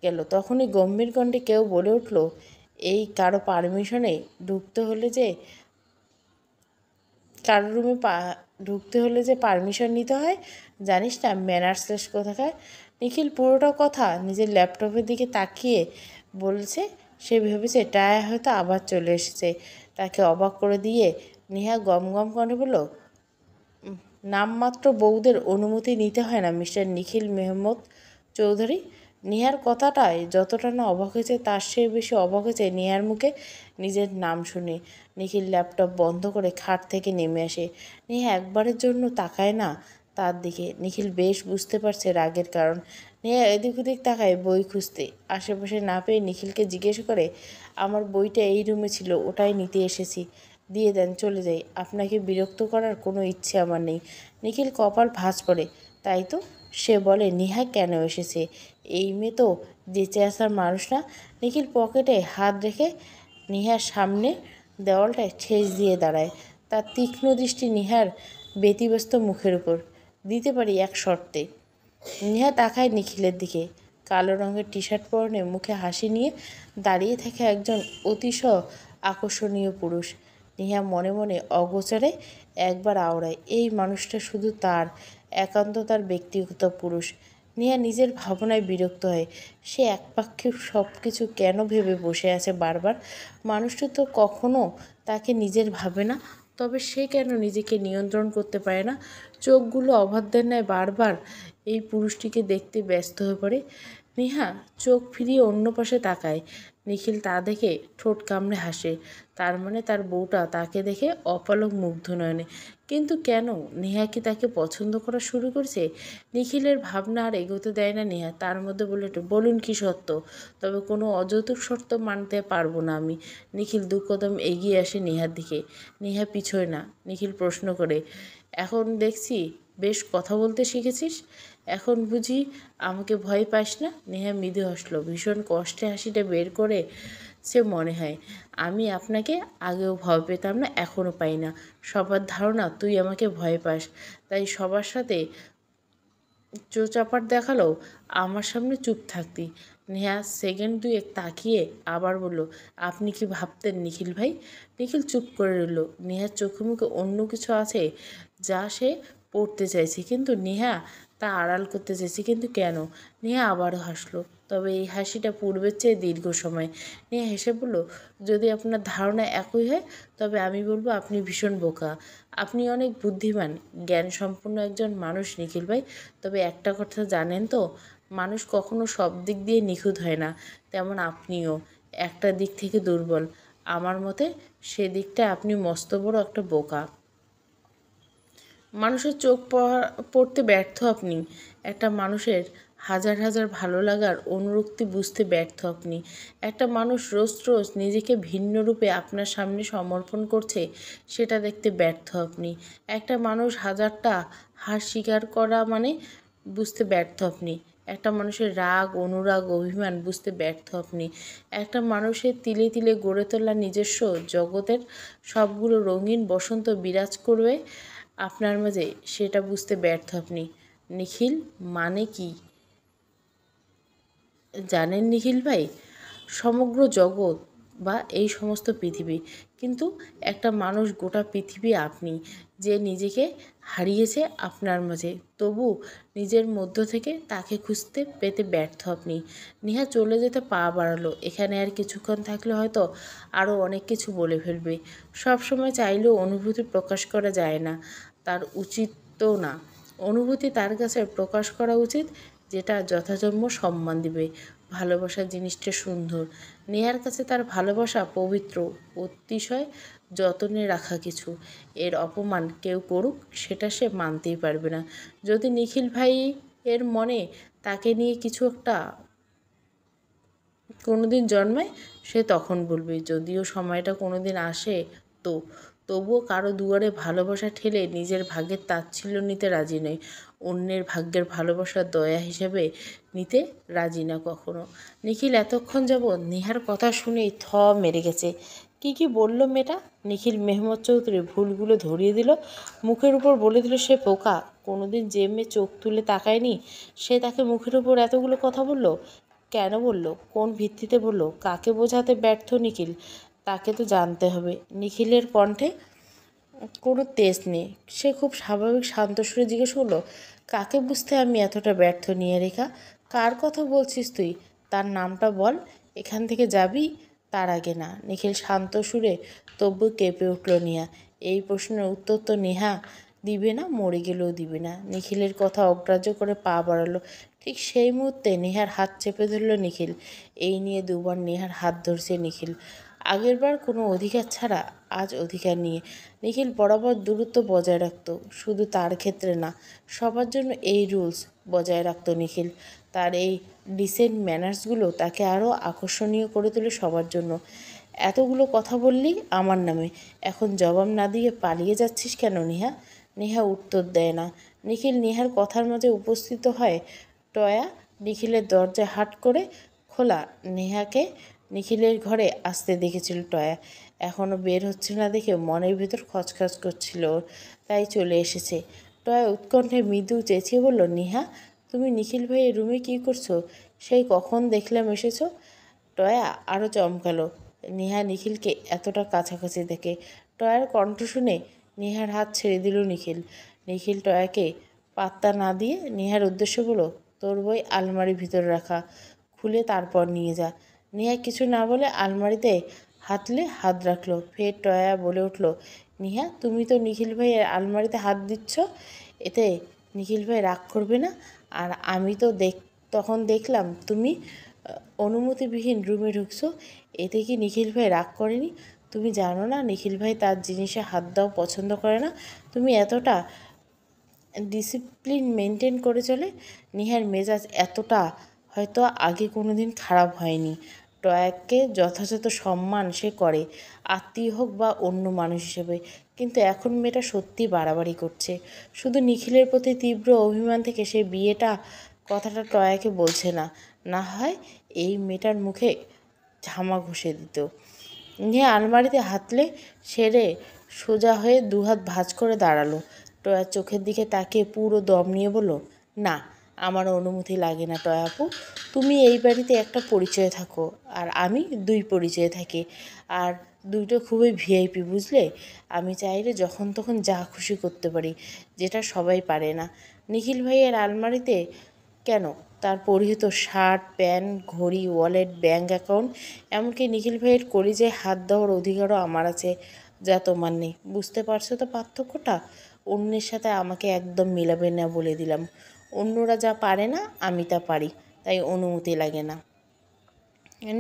গেল। তখনই গম্ভীর কণ্ঠে কেউ বলে উঠল, এই কারো পারমিশনে ঢুকতে হলে যে কারো রুমে ঢুকতে হলে যে পারমিশন নিতে হয়, জানিস না? ম্যানার্সলেস কোথাকার। নিখিল পুরোটা কথা নিজের ল্যাপটপের দিকে তাকিয়ে বলছে। সে ভেবেছে টায়া হয়তো আবার চলে এসেছে। তাকে অবাক করে দিয়ে নেহা গম গম করে বলল, নামমাত্র বউদের অনুমতি নিতে হয় না মিস্টার নিখিল মেহমুদ চৌধুরী। নেহার কথাটায় যতটা না অবাক হয়েছে তার চেয়ে বেশি অবাক হয়েছে নেহার মুখে নিজের নাম শুনে। নিখিল ল্যাপটপ বন্ধ করে খাট থেকে নেমে আসে। নেহা একবারের জন্য তাকায় না তার দিকে। নিখিল বেশ বুঝতে পারছে রাগের কারণ। নেহা এদিক ওদিক তাকায় বই খুঁজতে। আশেপাশে না পেয়ে নিখিলকে জিজ্ঞেস করে, আমার বইটা এই রুমে ছিল, ওটাই নিতে এসেছি। দিয়ে দেন, চলে যাই। আপনাকে বিরক্ত করার কোনো ইচ্ছে আমার নেই। নিখিল কপাল ভাঁজ করে। তাই তো। সে বলে নেহা কেন এসেছে? এই মেয়ে তো বেঁচে আসার মানুষ না। নিখিল পকেটে হাত রেখে নেহার সামনে দেওয়ালটায় ঠেস দিয়ে দাঁড়ায়। তার তীক্ষ্ণ দৃষ্টি নেহার ব্যতিব্যস্ত মুখের উপর। দিতে পারি এক শর্তে। নেহা তাকায় নিখিলের দিকে। কালো রঙের টি শার্ট পরনে মুখে হাসি নিয়ে দাঁড়িয়ে থাকে একজন অতিশ আকর্ষণীয় পুরুষ। নেহা মনে মনে অগোচরে একবার আওড়ায়, এই মানুষটা শুধু তার, একান্ত তার ব্যক্তিগত পুরুষ। নেহা নিজের ভাবনায় বিরক্ত হয়। সে একপাক্ষিক সব কিছু কেন ভেবে বসে আছে বারবার? মানুষটা তো কখনো তাকে নিজের ভাবে না। তবে সে কেন নিজেকে নিয়ন্ত্রণ করতে পারে না? চোখগুলো অবাধ্যের ন্যায় বারবার এই পুরুষটিকে দেখতে ব্যস্ত হয়ে পড়ে। নেহা চোখ ফিরিয়ে অন্য পাশে তাকায়। নিখিল তা দেখে ঠোঁট কামড়ে হাসে। তার মানে তার বউটা তাকে দেখে অপলক মুগ্ধ নয়নে। কিন্তু কেন? নেহা কি তাকে পছন্দ করা শুরু করেছে? নিখিলের ভাবনা আর এগোতে দেয় না নেহা। তার মধ্যে বলুন কি সত্য? তবে কোনো অযৌতুক শর্ত মানতে পারবো না আমি। নিখিল 2 কদম এগিয়ে আসে নেহার দিকে। নেহা পিছোয় না। নিখিল প্রশ্ন করে, এখন দেখছি বেশ কথা বলতে শিখেছিস। এখন বুঝি আমাকে ভয় পাস না? নেহা মৃদু হাসল। ভীষণ কষ্টে হাসিটা বের করে সে মনে হয়, আমি আপনাকে আগেও ভয় পেতাম না, এখনও পাই না। সবার ধারণা তুই আমাকে ভয় পাস, তাই সবার সাথে চোচাপাট দেখালেও আমার সামনে চুপ থাকতি। নেহা সেকেন্ড 2 তাকিয়ে আবার বলল, আপনি কি ভাবতেন নিখিল ভাই? নিখিল চুপ করে রইল। নেহার চোখে মুখে অন্য কিছু আছে যা সে পড়তে চাইছে, কিন্তু নেহা তা আড়াল করতে চাইছে। কিন্তু কেন? নেহা আবারও হাসলো, তবে এই হাসিটা পূর্বের চেয়ে দীর্ঘ সময়। নেহা হেসে বলল, যদি আপনার ধারণা একই হয় তবে আমি বলবো আপনি ভীষণ বোকা। আপনি অনেক বুদ্ধিমান, জ্ঞান সম্পন্ন একজন মানুষ নিখিল ভাই। তবে একটা কথা জানেন তো, মানুষ কখনো সব দিক দিয়ে নিখুঁত হয় না। তেমন আপনিও একটা দিক থেকে দুর্বল। আমার মতে সেদিকটা আপনি মস্ত বড় একটা বোকা। মানুষের চোখ পড়তে ব্যর্থ আপনি। একটা মানুষের হাজার হাজার ভালো লাগার অনুরক্তি বুঝতে ব্যর্থ আপনি। একটা মানুষ রোজ রোজ নিজেকে ভিন্ন রূপে আপনার সামনে সমর্পণ করছে, সেটা দেখতে ব্যর্থ আপনি। একটা মানুষ হাজারটা হার স্বীকার করা মানে বুঝতে ব্যর্থ আপনি। একটা মানুষের রাগ, অনুরাগ, অভিমান বুঝতে ব্যর্থ আপনি। একটা মানুষের তিলে তিলে গড়ে তোলা নিজস্ব জগতের সবগুলো রঙিন বসন্ত বিরাজ করবে আপনার মাঝে, সেটা বুঝতে ব্যর্থ আপনি। নিখিল মানে কি জানেন নিখিল ভাই? সমগ্র জগৎ বা এই সমস্ত পৃথিবী, কিন্তু একটা মানুষ গোটা পৃথিবী আপনি, যে নিজেকে হারিয়েছে আপনার মাঝে, তবু নিজের মধ্য থেকে তাকে খুঁজতে পেতে ব্যর্থ আপনি। নেহা চলে যেতে পা বাড়ালো। এখানে আর কিছুক্ষণ থাকলে হয়তো আরও অনেক কিছু বলে ফেলবে। সব সময় চাইলেও অনুভূতি প্রকাশ করা যায় না, তার উচিতও না। অনুভূতি তার কাছে প্রকাশ করা উচিত যেটা যথাযথ সম্মান দিবে। ভালোবাসা জিনিসটা সুন্দর। নেহার কাছে তার ভালোবাসা পবিত্র, অতিশয় যতনে রাখা কিছু। এর অপমান কেউ করুক সেটা সে মানতেই পারবে না। যদি নিখিল ভাই এর মনে তাকে নিয়ে কিছু একটা কোনোদিন জন্মায়, সে তখন বলবে। যদিও সময়টা কোনোদিন আসে, তো তবুও কারো দুয়ারে ভালোবাসা ঠেলে নিজের ভাগ্যের তাচ্ছিল্য নিতে রাজি নয়। অন্যের ভাগ্যের ভালোবাসা দয়া হিসেবে নিতে রাজি না কখনো। নিখিল এতক্ষণ যাবৎ নেহার কথা শুনেই মেরে গেছে। কি বলল মেয়েটা? নিখিল মেহমদ চৌধুরী ভুলগুলো ধরিয়ে দিল, মুখের উপর বলে দিল সে বোকা। কোনোদিন যে মেয়ে চোখ তুলে তাকায়নি, সে তাকে মুখের উপর এতগুলো কথা বলল। কেন বলল? কোন ভিত্তিতে বলল? কাকে বোঝাতে ব্যর্থ নিখিল? তাকে তো জানতে হবে। নিখিলের কণ্ঠে কোনো তেজ নেই। সে খুব স্বাভাবিক শান্ত সুরে জিজ্ঞেস করলো, কাকে বুঝতে আমি এতটা ব্যর্থ নিয়ে রেখা? কার কথা বলছিস তুই? তার নামটা বল। এখান থেকে যাবি? তার আগে না। নিখিল শান্ত সুরে তবু কেঁপে উঠল নিহা। এই প্রশ্নের উত্তর তো নেহা দিবে না, মরে গেলেও দিবে না। নিখিলের কথা অগ্রাহ্য করে পা বাড়ালো। ঠিক সেই মুহূর্তে নেহার হাত চেপে ধরল নিখিল। এই নিয়ে দুবার নেহার হাত ধরছে নিখিল। আগেরবার কোনো অধিকার ছাড়া, আজ অধিকার নিয়ে। নিখিল বরাবর দূরত্ব বজায় রাখত, শুধু তার ক্ষেত্রে না, সবার জন্য এই রুলস বজায় রাখত নিখিল। তার এই ডিসেন্ট ম্যানার্সগুলো তাকে আরও আকর্ষণীয় করে তোলে সবার জন্য। এতগুলো কথা বললি আমার নামে, এখন জবাব না দিয়ে পালিয়ে যাচ্ছিস কেন নেহা? নেহা উত্তর দেয় না। নিখিল নেহার কথার মাঝে উপস্থিত হয়। টয়া নিখিলের দরজা হাট করে খোলা। নেহাকে নিখিলের ঘরে আসতে দেখেছিল টয়া। এখনও বের হচ্ছে না দেখে মনের ভিতর খচখচ করছিল ওর, তাই চলে এসেছে। টয়া উৎকণ্ঠে মৃদু চেঁচিয়ে বলল, নেহা তুমি নিখিল ভাইয়ের রুমে কী করছো? সেই কখন দেখলাম এসেছো। টয়া আরও চমকালো নেহা নিখিলকে এতটা কাছাকাছি দেখে। টয়ার কণ্ঠ শুনে নেহার হাত ছেড়ে দিল নিখিল। নিখিল টয়াকে পাত্তা না দিয়ে নেহার উদ্দেশ্য বলল, তোর বই আলমারির ভিতরে রাখা, খুলে তারপর নিয়ে যা। নেহা কিছু না বলে আলমারিতে হাতলে হাত রাখলো। ফের টয়া বলে উঠল, নেহা তুমি তো নিখিল ভাইয়ের আলমারিতে হাত দিচ্ছ, এতে নিখিল ভাই রাগ করবে না? আর আমি তো তখন দেখলাম তুমি অনুমতিবিহীন রুমে ঢুকছো, এতে কি নিখিল ভাই রাগ করেনি? তুমি জানো না নিখিল ভাই তার জিনিসে হাত দেওয়া পছন্দ করে না? তুমি এতটা ডিসিপ্লিন মেনটেন করে চলে। নেহার মেজাজ এতটা হয়তো আগে কোনো দিন খারাপ হয়নি। টয়াকে যথাযথ সম্মান সে করে, আত্মীয় হোক বা অন্য মানুষ হিসেবে, কিন্তু এখন মেয়েটা সত্যি বাড়াবাড়ি করছে। শুধু নিখিলের প্রতি তীব্র অভিমান থেকে সে বিয়েটা কথাটা টয়াকে বলছে না, না হয় এই মেয়েটার মুখে ঝামা ঘষে দিত। নিয়ে আলমারিতে হাতলে সেরে সোজা হয়ে দুহাত ভাঁজ করে দাঁড়ালো। টয়ার চোখের দিকে তাকিয়ে পুরো দম নিয়ে বলল, না, আমার অনুমতি লাগে না টয়া আপু। তুমি এই বাড়িতে একটা পরিচয়ে থাকো, আর আমি দুই পরিচয়ে থাকি, আর দুইটা খুবই ভিআইপি, বুঝলে? আমি চাইলে যখন তখন যা খুশি করতে পারি, যেটা সবাই পারে না। নিখিল ভাইয়ের আলমারিতে কেন, তার পরিহিত শার্ট, প্যান্ট, ঘড়ি, ওয়ালেট, ব্যাঙ্ক অ্যাকাউন্ট, এমনকি নিখিল ভাইয়ের কলিজায় হাত দেওয়ার অধিকারও আমার আছে, যা তোমার নেই। বুঝতে পারছো তো পার্থক্যটা? অন্যের সাথে আমাকে একদম মিলাবে না বলে দিলাম। অন্যরা যা পারে না আমি তা পারি, তাই অনুমতি লাগে না।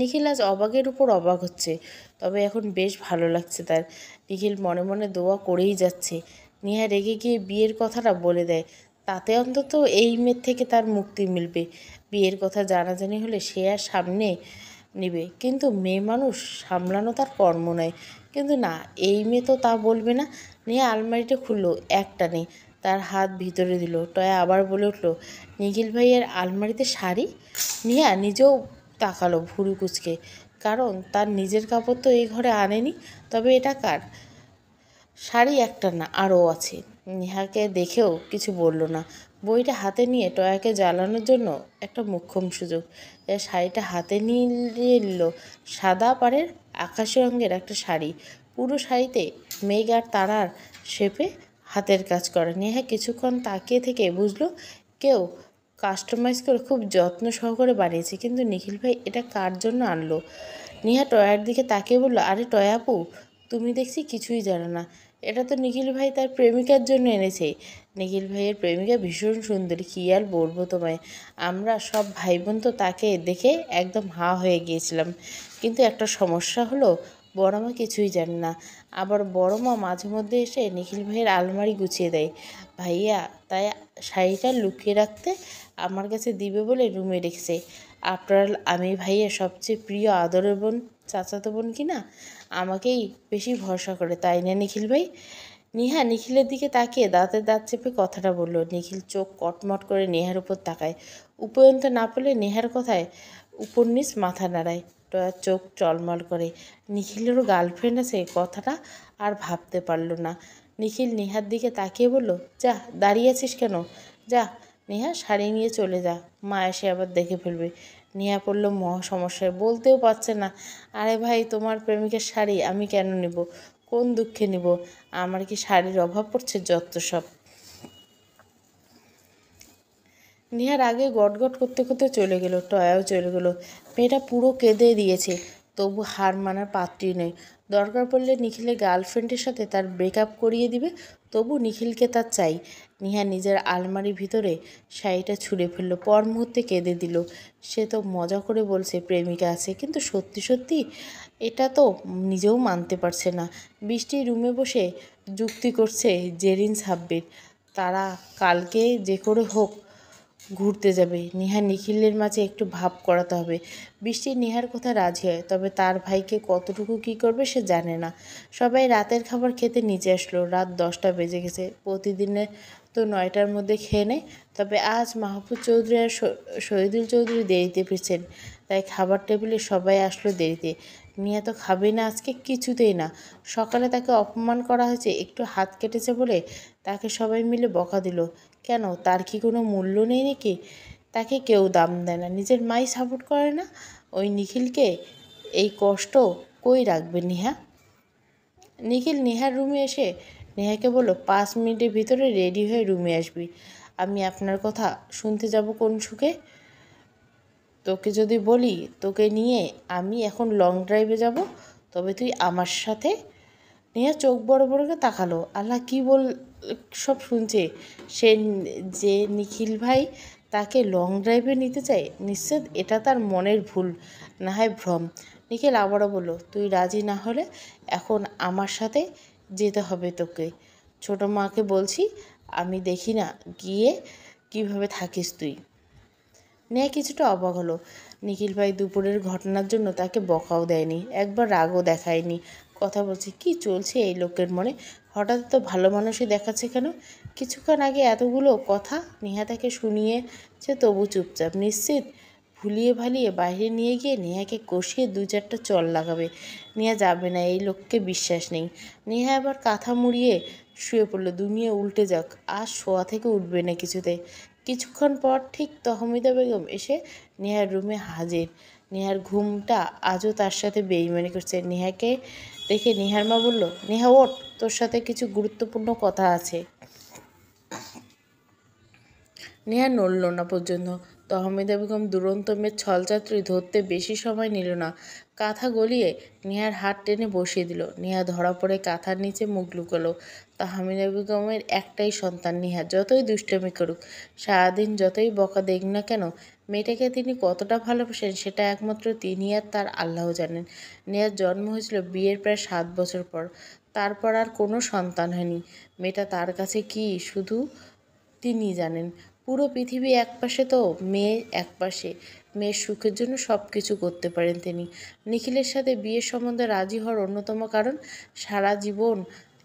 নিখিল আজ অবাকের উপর অবাক হচ্ছে, তবে এখন বেশ ভালো লাগছে তার। নিখিল মনে মনে দোয়া করেই যাচ্ছে নেহা রেগে গিয়ে বিয়ের কথাটা বলে দেয়, তাতে অন্তত এই মেয়ের থেকে তার মুক্তি মিলবে। বিয়ের কথা জানাজানি হলে সে আর সামনে নেবে, কিন্তু মেয়ে মানুষ সামলানো তার কর্ম নয়। কিন্তু না, এই মেয়ে তো তা বলবে না। নেহা আলমারিটা খুললো, একটা নেই। তার হাত ভিতরে দিল। টয়া আবার বলে উঠল, নিখিল ভাইয়ের আলমারিতে শাড়ি? নিহা নিজেও তাকালো ভুরু কুচকে, কারণ তার নিজের কাপড় তো এই ঘরে আনেনি। তবে এটা কার? শাড়ি একটা না, আরও আছে। নেহাকে দেখেও কিছু বলল না। বইটা হাতে নিয়ে টয়াকে জ্বালানোর জন্য একটা মোক্ষম সুযোগ। শাড়িটা হাতে নিয়ে নিল সাদা পাড়ের আকাশি রঙের একটা শাড়ি। পুরো শাড়িতে মেঘ আর তারার শেপে হাতের কাজ করা। নেহা কিছুক্ষণ তাকিয়ে থেকে বুঝলো কেউ কাস্টমাইজ করে খুব যত্ন সহকারে বানিয়েছে। কিন্তু নিখিল ভাই এটা কার জন্য আনলো? নেহা টয়ার দিকে তাকিয়ে বলল, আরে টয়া আপু, তুমি দেখছি কিছুই জানো না। এটা তো নিখিল ভাই তার প্রেমিকার জন্য এনেছে। নিখিল ভাইয়ের প্রেমিকা ভীষণ সুন্দরী, কী আর বলবো তোমায়। আমরা সব ভাই বোন তো তাকে দেখে একদম হা হয়ে গিয়েছিলাম। কিন্তু একটা সমস্যা হলো, বড় মা কিছুই জানে না। আবার বড় মা মাঝে মধ্যে এসে নিখিল ভাইয়ের আলমারি গুছিয়ে দেয়। ভাইয়া তাই শাড়িটা লুকিয়ে রাখতে আমার কাছে দিবে বলে রুমে রেখেছে। আফটার আমি ভাইয়ের সবচেয়ে প্রিয় আদরের বোন, চাচাতো বোন কিনা, আমাকেই বেশি ভরসা করে, তাই না নিখিল ভাই? নিহা নিখিলের দিকে তাকিয়ে দাঁতে দাঁত চেপে কথাটা বলল। নিখিল চোখ কটমট করে নেহার উপর তাকায়। উপয়ন্ত না পেলে নেহার কথায় উপর নিচ মাথা নাড়ায়। টয়ার চোখ টলমল করে। নিখিলেরও গার্লফ্রেন্ড আছে, কথাটা আর ভাবতে পারল না। নিখিল নেহার দিকে তাকিয়ে বলল, যা দাঁড়িয়ে আছিস কেন? যা নেহা, শাড়ি নিয়ে চলে যা, মা এসে আবার দেখে ফেলবে। নেহা পড়ল মহা সমস্যায়, বলতেও পারছে না। আরে ভাই, তোমার প্রেমিকের শাড়ি আমি কেন নেব? কোন দুঃখে নিব? আমার কি শাড়ির অভাব পড়ছে? যত সব। নেহার আগে গটগট করতে করতে চলে গেল। টয়াও চলে গেল। মেয়েটা পুরো কেঁদে দিয়েছে, তবু হার মানার পাত্রই নয়। দরকার পড়লে নিখিলের গার্লফ্রেন্ডের সাথে তার ব্রেকআপ করিয়ে দিবে, তবু নিখিলকে তার চাই। নেহা নিজের আলমারির ভিতরে শাড়িটা ছুঁড়ে ফেললো, পর মুহূর্তে কেঁদে দিল। সে তো মজা করে বলছে প্রেমিকা আছে, কিন্তু সত্যি সত্যি এটা তো নিজেও মানতে পারছে না। বৃষ্টি রুমে বসে যুক্তি করছে জেরিন সাব্বির। তারা কালকে যে করে হোক ঘুরতে যাবে। নেহা নিখিলের মাঝে একটু ভাব করাতে হবে। বৃষ্টি নেহার কথা রাজি হয়, তবে তার ভাইকে কতটুকু কী করবে সে জানে না। সবাই রাতের খাবার খেতে নিচে আসলো। রাত 10টা বেজে গেছে। প্রতিদিনে তো 9টার মধ্যে খেয়ে নেয়, তবে আজ মাহফুজ চৌধুরী আর শহীদুল চৌধুরী দেরিতে ফিরছেন, তাই খাবার টেবিলে সবাই আসলো দেরিতে। নিয়া তো খাবে না আজকে, কিছুতেই না। সকালে তাকে অপমান করা হয়েছে, একটু হাত কেটেছে বলে তাকে সবাই মিলে বকা দিল। কেন, তার কি কোনো মূল্য নেই নাকি? তাকে কেউ দাম দেয় না, নিজের মাই সাপোর্ট করে না। ওই নিখিলকে এই কষ্ট কই রাখবে নেহা? নিখিল নেহার রুমে এসে নেহাকে বলল, 5 মিনিটের ভিতরে রেডি হয়ে রুমে আসবি। আমি আপনার কথা শুনতে যাব কোন সুখে? তোকে যদি বলি তোকে নিয়ে আমি এখন লং ড্রাইভে যাব, তবে তুই আমার সাথে? নেহা চোখ বড় বড় করে তাকালো। আল্লাহ, কি বল সব শুনছে সে? যে নিখিল ভাই তাকে লং ড্রাইভে নিতে চায়, নিশ্চিত এটা তার মনের ভুল, না হয় ভ্রম। নিখিল আবারও বলল, তুই রাজি না হলে এখন আমার সাথে যেতে হবে তোকে। ছোটো মাকে বলছি, আমি দেখি না গিয়ে কিভাবে থাকিস তুই। নেহা কিছুটা অবাক হলো। নিখিল ভাই দুপুরের ঘটনার জন্য তাকে বকাও দেয়নি, একবার রাগও দেখায়নি। কথা বলছে, কি চলছে এই লোকের মনে? হঠাৎ তো ভালো মানুষই দেখাচ্ছে কেন? কিছুক্ষণ আগে এতগুলো কথা নেহা তাকে শুনিয়েছে, তবু চুপচাপ। নিশ্চিত ভুলিয়ে ভালিয়ে বাইরে নিয়ে গিয়ে নেহাকে কষিয়ে 2-4টা চল লাগাবে। নেহা যাবে না, এই লোককে বিশ্বাস নেই। নেহা আবার কাঁথা মুড়িয়ে শুয়ে পড়ল। দুনিয়া উল্টে যাক, আর শোয়া থেকে উঠবে না কিছুতে। কিছুক্ষণ পর ঠিক তহমিদা বেগম এসে নেহার রুমে হাজির। নেহার ঘুমটা আজও তার সাথে বেইমানি করছে। নেহাকে দেখে নেহার মা বলল, নেহা ওঠ, তোর সাথে কিছু গুরুত্বপূর্ণ কথা আছে। নেহা নড়ল না পর্যন্ত। তহমিদা বেগম দুরন্ত মেয়ের ছলচাতুরি ধরতে বেশি সময় নিল না। কাঁথা গলিয়ে নেহার হাত টেনে বসিয়ে দিল। নেহা ধরা পড়ে কাঁথার নিচে মুখ লুকালো। তহমিদা বেগমের একটাই সন্তান নেহা, যতই দুষ্টুমি করুক, সারাদিন যতই বকা দেখ না কেন, মেয়েটাকে তিনি কতটা ভালোবাসেন সেটা একমাত্র তিনি আর তার আল্লাহ জানেন। নেহার জন্ম হয়েছিল বিয়ের প্রায় 7 বছর পর। তারপর আর কোনো সন্তান হয়নি। মেয়েটা তার কাছে কি শুধু তিনিই জানেন। পুরো পৃথিবী একপাশে তো মেয়ে একপাশে। মেয়ের সুখের জন্য সব কিছু করতে পারেন তিনি। নিখিলের সাথে বিয়ের সম্বন্ধে রাজি হওয়ার অন্যতম কারণ, সারা জীবন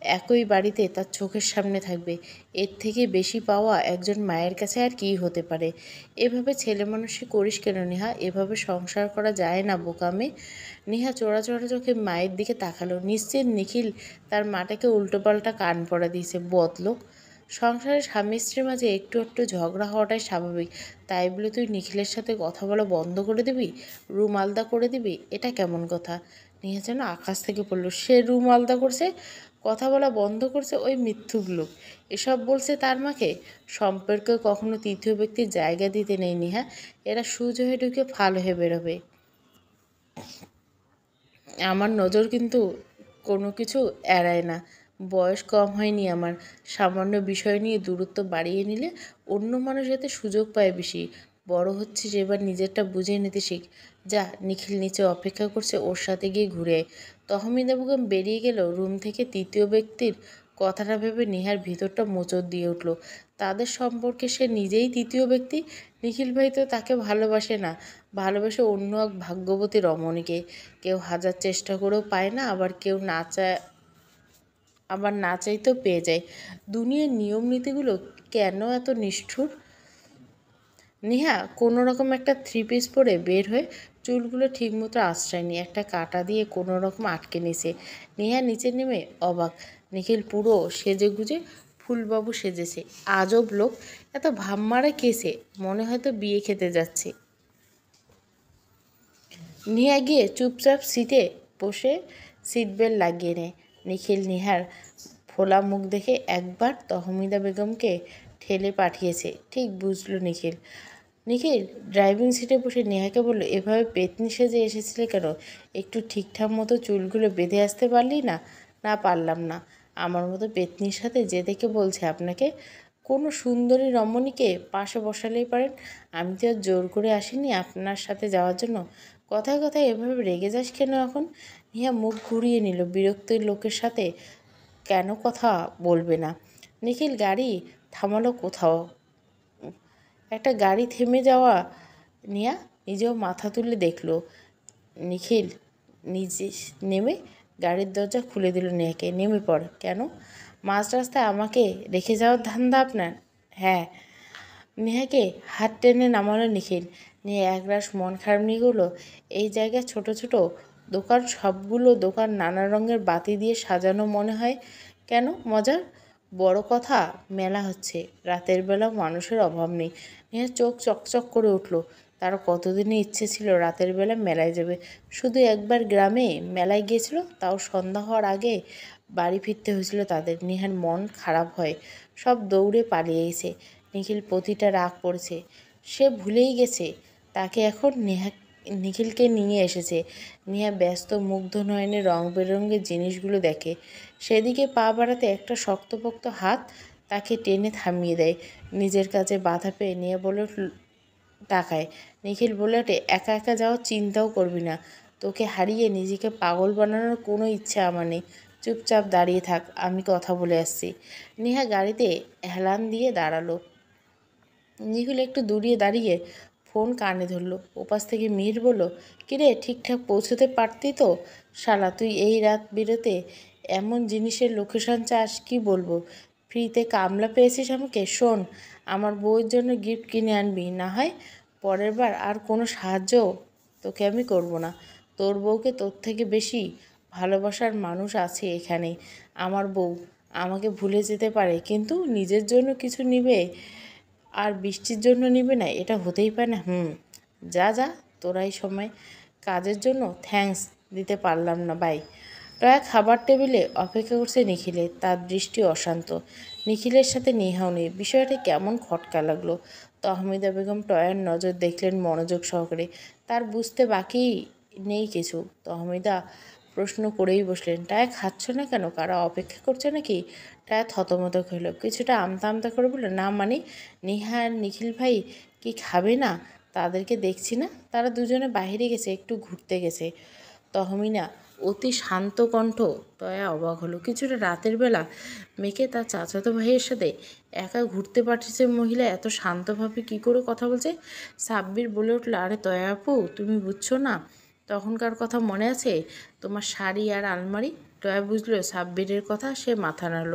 একই বাড়িতে তার চোখের সামনে থাকবে। এর থেকে বেশি পাওয়া একজন মায়ের কাছে আর কী হতে পারে? এভাবে ছেলেমানুষি করিস কেন নেহা? এভাবে সংসার করা যায় না বোকামে। নেহা চোরা চোরা চোখে মায়ের দিকে তাকালো। নিশ্চিত নিখিল তার মাটাকে উল্টোপাল্টা কান পড়া দিয়েছে, বদলোক। সংসারে স্বামী স্ত্রীর মাঝে একটু একটু ঝগড়া হওয়াটাই স্বাভাবিক। তাই বলে তুই নিখিলের সাথে কথা বলা বন্ধ করে দিবি, রুম আলদা করে দিবি? এটা কেমন কথা? নেহা যেন আকাশ থেকে পড়লো। সে রুম আলদা করছে, কথা বলা বন্ধ করছে, ওই মিথ্যুক লোক এসব বলছে তার মাকে? সম্পর্কে কখনো তৃতীয় ব্যক্তির জায়গা দিতে নেই নেহা। এরা সুজ হয়ে ঢুকে ফাল হয়ে বেরোবে। আমার নজর কিন্তু কোনো কিছু এড়ায় না। বয়স কম হয়নি আমার। সামান্য বিষয় নিয়ে দূরত্ব বাড়িয়ে নিলে অন্য মানুষ যাতে সুযোগ পায় বেশি। বড় হচ্ছিস, এবার নিজেরটা বুঝে নিতে শিখ। যা, নিখিল নিচে অপেক্ষা করছে, ওর সাথে গিয়ে ঘুরে আয়। তহমিদা বেগম বেরিয়ে গেল রুম থেকে। তৃতীয় ব্যক্তির কথাটা ভেবে নেহার ভিতরটা মোচড় দিয়ে উঠল। তাদের সম্পর্কে সে নিজেই তৃতীয় ব্যক্তি। নিখিল ভাই তো তাকে ভালোবাসে না, ভালোবাসে অন্য এক ভাগ্যবতী রমণীকে। কেউ হাজার চেষ্টা করেও পায় না, আবার না চাইতেও পেয়ে যায়। দুনিয়ার নিয়ম নীতিগুলো কেন এত নিষ্ঠুর? নেহা কোনো রকম একটা থ্রি পিস পরে বের হয়ে চুলগুলো ঠিকমতো আশ্রয়নি, একটা কাঁটা দিয়ে কোনো রকম আটকে নিছে। নেহা নিচে নেমে অবাক। নিখিল পুরো সেজে গুজে ফুলবাবু সেজেছে। আজব লোক, এত ভাব মারা কেসে, মনে হয়তো বিয়ে খেতে যাচ্ছে। নেহা গিয়ে চুপচাপ সিটে বসে সিট বেল্ট লাগিয়ে নেয়। নিখিল নেহার ফোলা মুখ দেখে একবার তহমিদা বেগমকে ঠেলে পাঠিয়েছে ঠিক বুঝল নিখিল। নিখিল ড্রাইভিং সিটে বসে নেহাকে বলল, এভাবে পেতনি সেজে এসেছিলে কেন? একটু ঠিকঠাক মতো চুলগুলো বেঁধে আসতে পারলি না? না পারলাম না। আমার মতো পেতনির সাথে যেতে কে বলছে আপনাকে? কোনো সুন্দরী রমণীকে পাশে বসালেই পারেন। আমি তো আর জোর করে আসিনি আপনার সাথে যাওয়ার জন্য। কথায় কথায় এভাবে রেগে যাস কেন এখন? নেহা মুখ ঘুরিয়ে নিল। বিরক্তির লোকের সাথে কেন কথা বলবে না? নিখিল গাড়ি থামালো কোথাও। একটা গাড়ি থেমে যাওয়া নিয়া নিজেও মাথা তুলে দেখল। নিখিল নিজে নেমে গাড়ির দরজা খুলে দিল নেহাকে। নেমে পড়। কেন? মাঝ রাস্তায় আমাকে রেখে যাওয়ার ধান্দা আপনার? হ্যাঁ। নেহাকে হাত টেনে নামালো নিখিল। নেহা একরাশ মন খারাপ নিয়ে গেল। এই জায়গায় ছোট ছোট দোকান, সবগুলো দোকান নানা রঙের বাতি দিয়ে সাজানো মনে হয়। কেন মজার? বড় কথা, মেলা হচ্ছে। রাতের বেলা মানুষের অভাব নেই। নেহার চোখ চকচক করে উঠল। তার কতদিনই ইচ্ছে ছিল রাতের বেলা মেলায় যাবে। শুধু একবার গ্রামে মেলায় গিয়েছিল, তাও সন্ধ্যা হওয়ার আগে বাড়ি ফিরতে হয়েছিল তাদের। নেহার মন খারাপ হয়, সব দৌড়ে পালিয়ে এসে। নিখিল প্রতিটা রাগ পড়েছে। সে ভুলেই গেছে তাকে এখন নিখিলকে নিয়ে এসেছে। নেহা ব্যস্ত মুগ্ধ নয়নে রং বেরঙের জিনিসগুলো দেখে। সেদিকে পা বাড়াতে একটা শক্তপোক্ত হাত তাকে টেনে থামিয়ে দেয়। নিজের কাছে বাধা পেয়ে নিয়ে বলে তাকায়। নিখিল বলে ওঠে, একা একা যাওয়ার চিন্তাও করবি না। তোকে হারিয়ে নিজেকে পাগল বানানোর কোনো ইচ্ছা আমার নেই। চুপচাপ দাঁড়িয়ে থাক, আমি কথা বলে আসছি। নেহা গাড়িতে হেলান দিয়ে দাঁড়ালো। নিখিল একটু দূরিয়ে দাঁড়িয়ে ফোন কানে ধরল। ওপাশ থেকে মিহির বলল, কিরে ঠিকঠাক পৌঁছতে পারতি তো? শালা তুই এই রাত বিরেতে এমন জিনিসের লোকেশন চাস, কি বলবো? ফ্রিতে কামলা পেয়েছিস আমাকে। শোন, আমার বউয়ের জন্য গিফট কিনে আনবি, না হয় পরের বার আর কোনো সাহায্য তোকে আমি করব না। তোর বউকে তোর থেকে বেশি ভালোবাসার মানুষ আছে এখানে। আমার বউ আমাকে ভুলে যেতে পারে, কিন্তু নিজের জন্য কিছু নিবে আর বৃষ্টির জন্য নিবে না, এটা হতেই পারে না। যা যা, তোরাই সময়। কাজের জন্য থ্যাঙ্কস দিতে পারলাম না বাই। টয়া খাবার টেবিলে অপেক্ষা করছে নিখিলের। তার দৃষ্টি অশান্ত। নিখিলের সাথে নেহাও নেই। বিষয়টা কেমন খটকা লাগলো। তহমিদা বেগম টয়ার নজর দেখলেন মনোযোগ সহকারে। তার বুঝতে বাকি নেই কিছু। তহমিদা প্রশ্ন করেই বসলেন, টায়া খাচ্ছ না কেন? কারা অপেক্ষা করছে নাকি? টায়া থতমত হইল, কিছুটা আমতা আমতা করে বলল, না মানে নেহা আর নিখিল ভাই কি খাবে না? তাদেরকে দেখছি না, তারা দুজনে বাইরে গেছে, একটু ঘুরতে গেছে। তহমিনা অতি শান্ত কণ্ঠ। তয়া অবাক হলো। কিছুটা রাতের বেলা মেয়েকে তার চাচাতো ভাইয়ের সাথে একা ঘুরতে পাঠিয়েছে মহিলা এত শান্তভাবে কি করে কথা বলছে? সাব্বির বলে উঠল, আরে তয়া আপু, তুমি বুঝছো না? তখনকার কথা মনে আছে? তোমার শাড়ি আর আলমারি টয়া বুঝলো সাব্বিরের কথা, সে মাথা নাড়ল।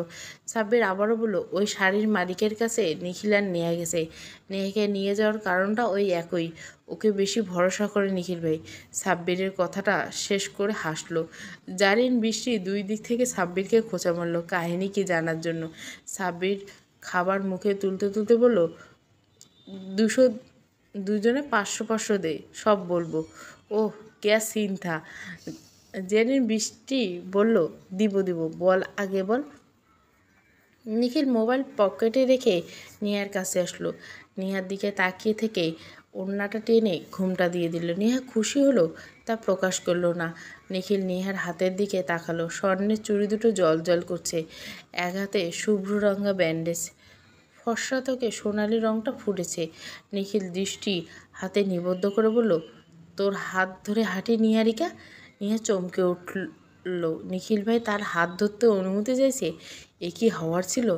সাব্বির আবারও বলল, ওই শাড়ির মালিকের কাছে নিখিল আর নেহা গেছে। নেহাকে নিয়ে যাওয়ার কারণটা ওই একই, ওকে বেশি ভরসা করে নিখিল ভাই। সাব্বিরের কথাটা শেষ করে হাসলো। জারিন বৃষ্টি দুই দিক থেকে সাব্বিরকে খোঁচা মারল কাহিনী কি জানার জন্য। সাব্বির খাবার মুখে তুলতে তুলতে বলল, 200 দুজনে 500 দে, সব বলবো। ওহ ক্যা সিন থা। জেরিন বৃষ্টি বলল, দিব বল, আগে বল। নিখিল মোবাইল পকেটে রেখে নেহার কাছে আসলো। নেহার দিকে তাকিয়ে থেকে ওড়নাটা টেনে ঘুমটা দিয়ে দিল। নেহা খুশি হলো, তা প্রকাশ করলো না। নিখিল নেহার হাতের দিকে তাকালো। স্বর্ণের চুড়ি দুটো জল করছে, এক হাতে শুভ্র রঙা ব্যান্ডেজ, ফর্সা ত্বকে সোনালি রঙটা ফুটেছে। নিখিল দৃষ্টি হাতে নিবদ্ধ করে বলল, তোর হাত ধরে হাঁটি নিহারিকা। নিহা চমকে উঠল। নিখিল ভাই তার হাত ধরতে অনুমতি চাইছে, এ কি হওয়ার ছিল?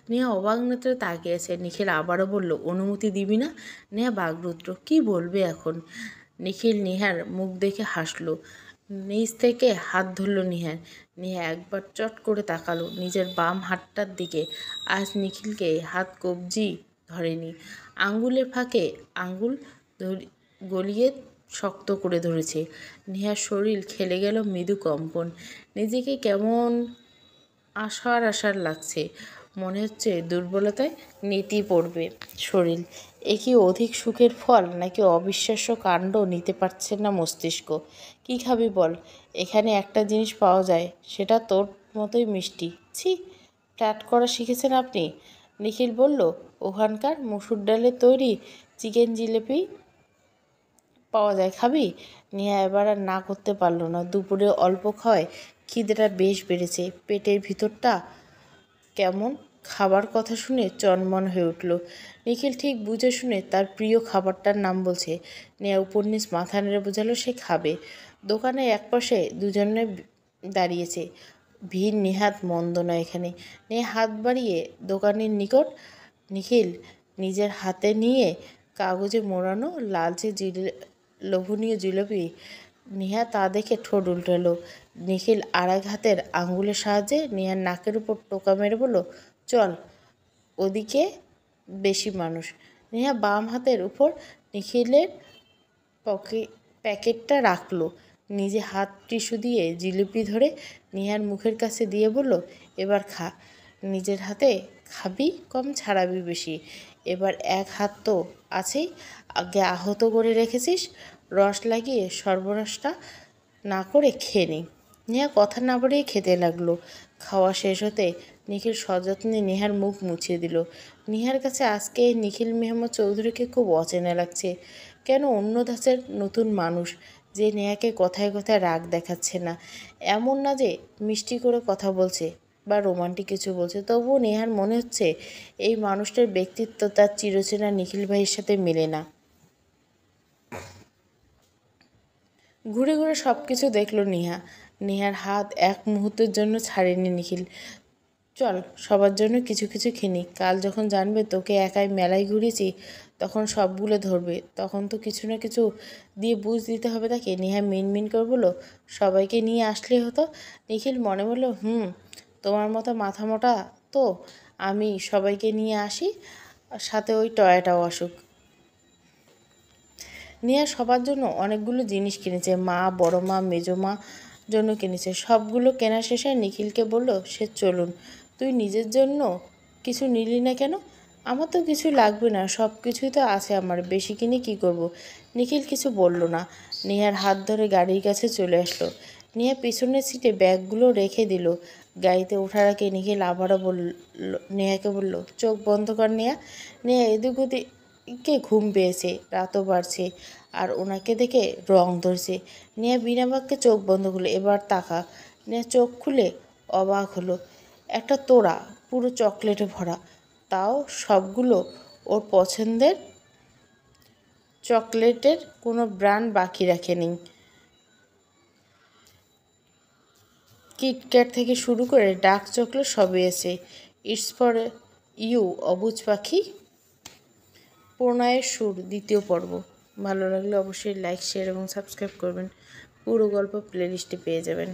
নেহা অবাক নেত্রে তাকিয়ে আছে। নিখিল আবারও বলল, অনুমতি দিবি না? নেহা বাগরুদ্র, কি বলবে এখন? নিখিল নেহার মুখ দেখে হাসলো, নিচ থেকে হাত ধরল নেহার। নেহা একবার চট করে তাকালো নিজের বাম হাতটার দিকে। আজ নিখিলকে হাত কবজি ধরেনি, আঙ্গুলের ফাঁকে আঙ্গুল গলিয়ে শক্ত করে ধরেছে। নেহার শরীর খেলে গেল মৃদু কম্পন। নিজেকে কেমন আশার লাগছে, মনে হচ্ছে দুর্বলতায় নেতি পড়বে শরীর। এ কি অধিক সুখের ফল, নাকি অবিশ্বাস্য কাণ্ড নিতে পারছে না মস্তিষ্ক? কি খাবি বল? এখানে একটা জিনিস পাওয়া যায়, সেটা তোর মতোই মিষ্টি। ছি, ফ্ল্যাট করা শিখেছেন আপনি? নিখিল বলল, ওখানকার মসুর ডালের তৈরি চিকেন জিলিপি পাওয়া যায়, খাবি? নেহা এবার আর না করতে পারল না। দুপুরে অল্প খাওয়ায় খিদেটা বেশ বেড়েছে, পেটের ভিতরটা কেমন খাবার কথা শুনে চনমন হয়ে উঠল। নিখিল ঠিক বুঝে শুনে তার প্রিয় খাবারটার নাম বলছে। নেহা উপন্যাস মাথা নেড়ে বোঝালো সে খাবে। দোকানের একপাশে দুজনে দাঁড়িয়েছে, ভিড় নেহাত মন্দ নয় এখানে। নেহা হাত বাড়িয়ে দোকানের নিকট। নিখিল নিজের হাতে নিয়ে কাগজে মোড়ানো লালচে লোভনীয় জিলিপি। নেহা তা দেখে ঠোঁট উল্টালো। নিখিল আর এক হাতের আঙ্গুলের সাহায্যে নেহার নাকের উপর টোকা মেরে বলল, চল, ওদিকে বেশি মানুষ। নেহা বাম হাতের উপর নিখিলের প্যাকেটটা রাখলো, নিজে হাত টিস্যু দিয়ে জিলিপি ধরে নেহার মুখের কাছে দিয়ে বলল, এবার খা। নিজের হাতে খাবি কম, ছাড়াবি বেশি। এবার এক হাত তো আছেই, আগে আহত করে রেখেছিস, রস লাগিয়ে সর্বনাশটা না করে খেয়ে নি। নেহা কথা না বাড়িয়ে খেতে লাগলো। খাওয়া শেষ হতে নিখিল সযত্নে নেহার মুখ মুছিয়ে দিল। নেহার কাছে আজকে নিখিল মেহমদ চৌধুরীকে খুব অচেনা লাগছে। কেন অন্য ধাঁচের নতুন মানুষ, যে নেহাকে কথায় কথায় রাগ দেখাচ্ছে না। এমন না যে মিষ্টি করে কথা বলছে বা রোমান্টিক কিছু বলছে, তবুও নেহার মনে হচ্ছে এই মানুষটার ব্যক্তিত্ব তার চিরচেনা নিখিল ভাইয়ের সাথে মেলে না। ঘুরে ঘুরে সব কিছু দেখল নেহা। নেহার হাত এক মুহূর্তের জন্য ছাড়েনি নিখিল। চল, সবার জন্য কিছু কিছু কিনি, কাল যখন জানবে তোকে একাই মেলায় ঘুরিয়েছি, তখন সবগুলো ধরবে, তখন তো কিছু না কিছু দিয়ে বুঝ দিতে হবে তাকে। নেহা মিনমিন করে বলল, সবাইকে নিয়ে আসলেই হতো। নিখিল মনে বলল, তোমার মতো মাথা মোটা তো আমি সবাইকে নিয়ে আসি, সাথে ওই টয়াটাও আসুক। নেহা সবার জন্য অনেকগুলো জিনিস কিনেছে, মা, বড় মা, মেজো মা জন্য কিনেছে। সবগুলো কেনা শেষে নিখিলকে বলল, সে চলুন, তুই নিজের জন্য কিছু নিলি না কেন? আমার তো কিছু লাগবে না, সব কিছুই তো আছে আমার, বেশি কিনে কী করব? নিখিল কিছু বলল না। নেহার হাত ধরে গাড়ির কাছে চলে আসলো। নেহা পিছনের সিটে ব্যাগগুলো রেখে দিল। গাড়িতে ওঠার আগে নিখিল আবারও নেহাকে বলল, চোখ বন্ধ কর নেহা। নেহা এদিক ওদিকে ঘুম পেয়েছে, রাতও বাড়ছে, আর ওনাকে দেখে রং ধরছে। নেহা বিনা বাক্যে চোখ বন্ধ করলো। এবার তাকা। নেহা চোখ খুলে অবাক হলো। একটা তোড়া পুরো চকলেটে ভরা, তাও সবগুলো ওর পছন্দের। চকলেটের কোনো ব্র্যান্ড বাকি রাখেনি, কিটক্যাট থেকে শুরু করে ডার্ক চকলেট সবই আছে। ইটস ফর ইউ অবুঝ পাখি। প্রণয়ের সুর দ্বিতীয় পর্ব। ভালো লাগলে অবশ্যই লাইক, শেয়ার এবং সাবস্ক্রাইব করবেন। পুরো গল্প প্লেলিস্টে পেয়ে যাবেন।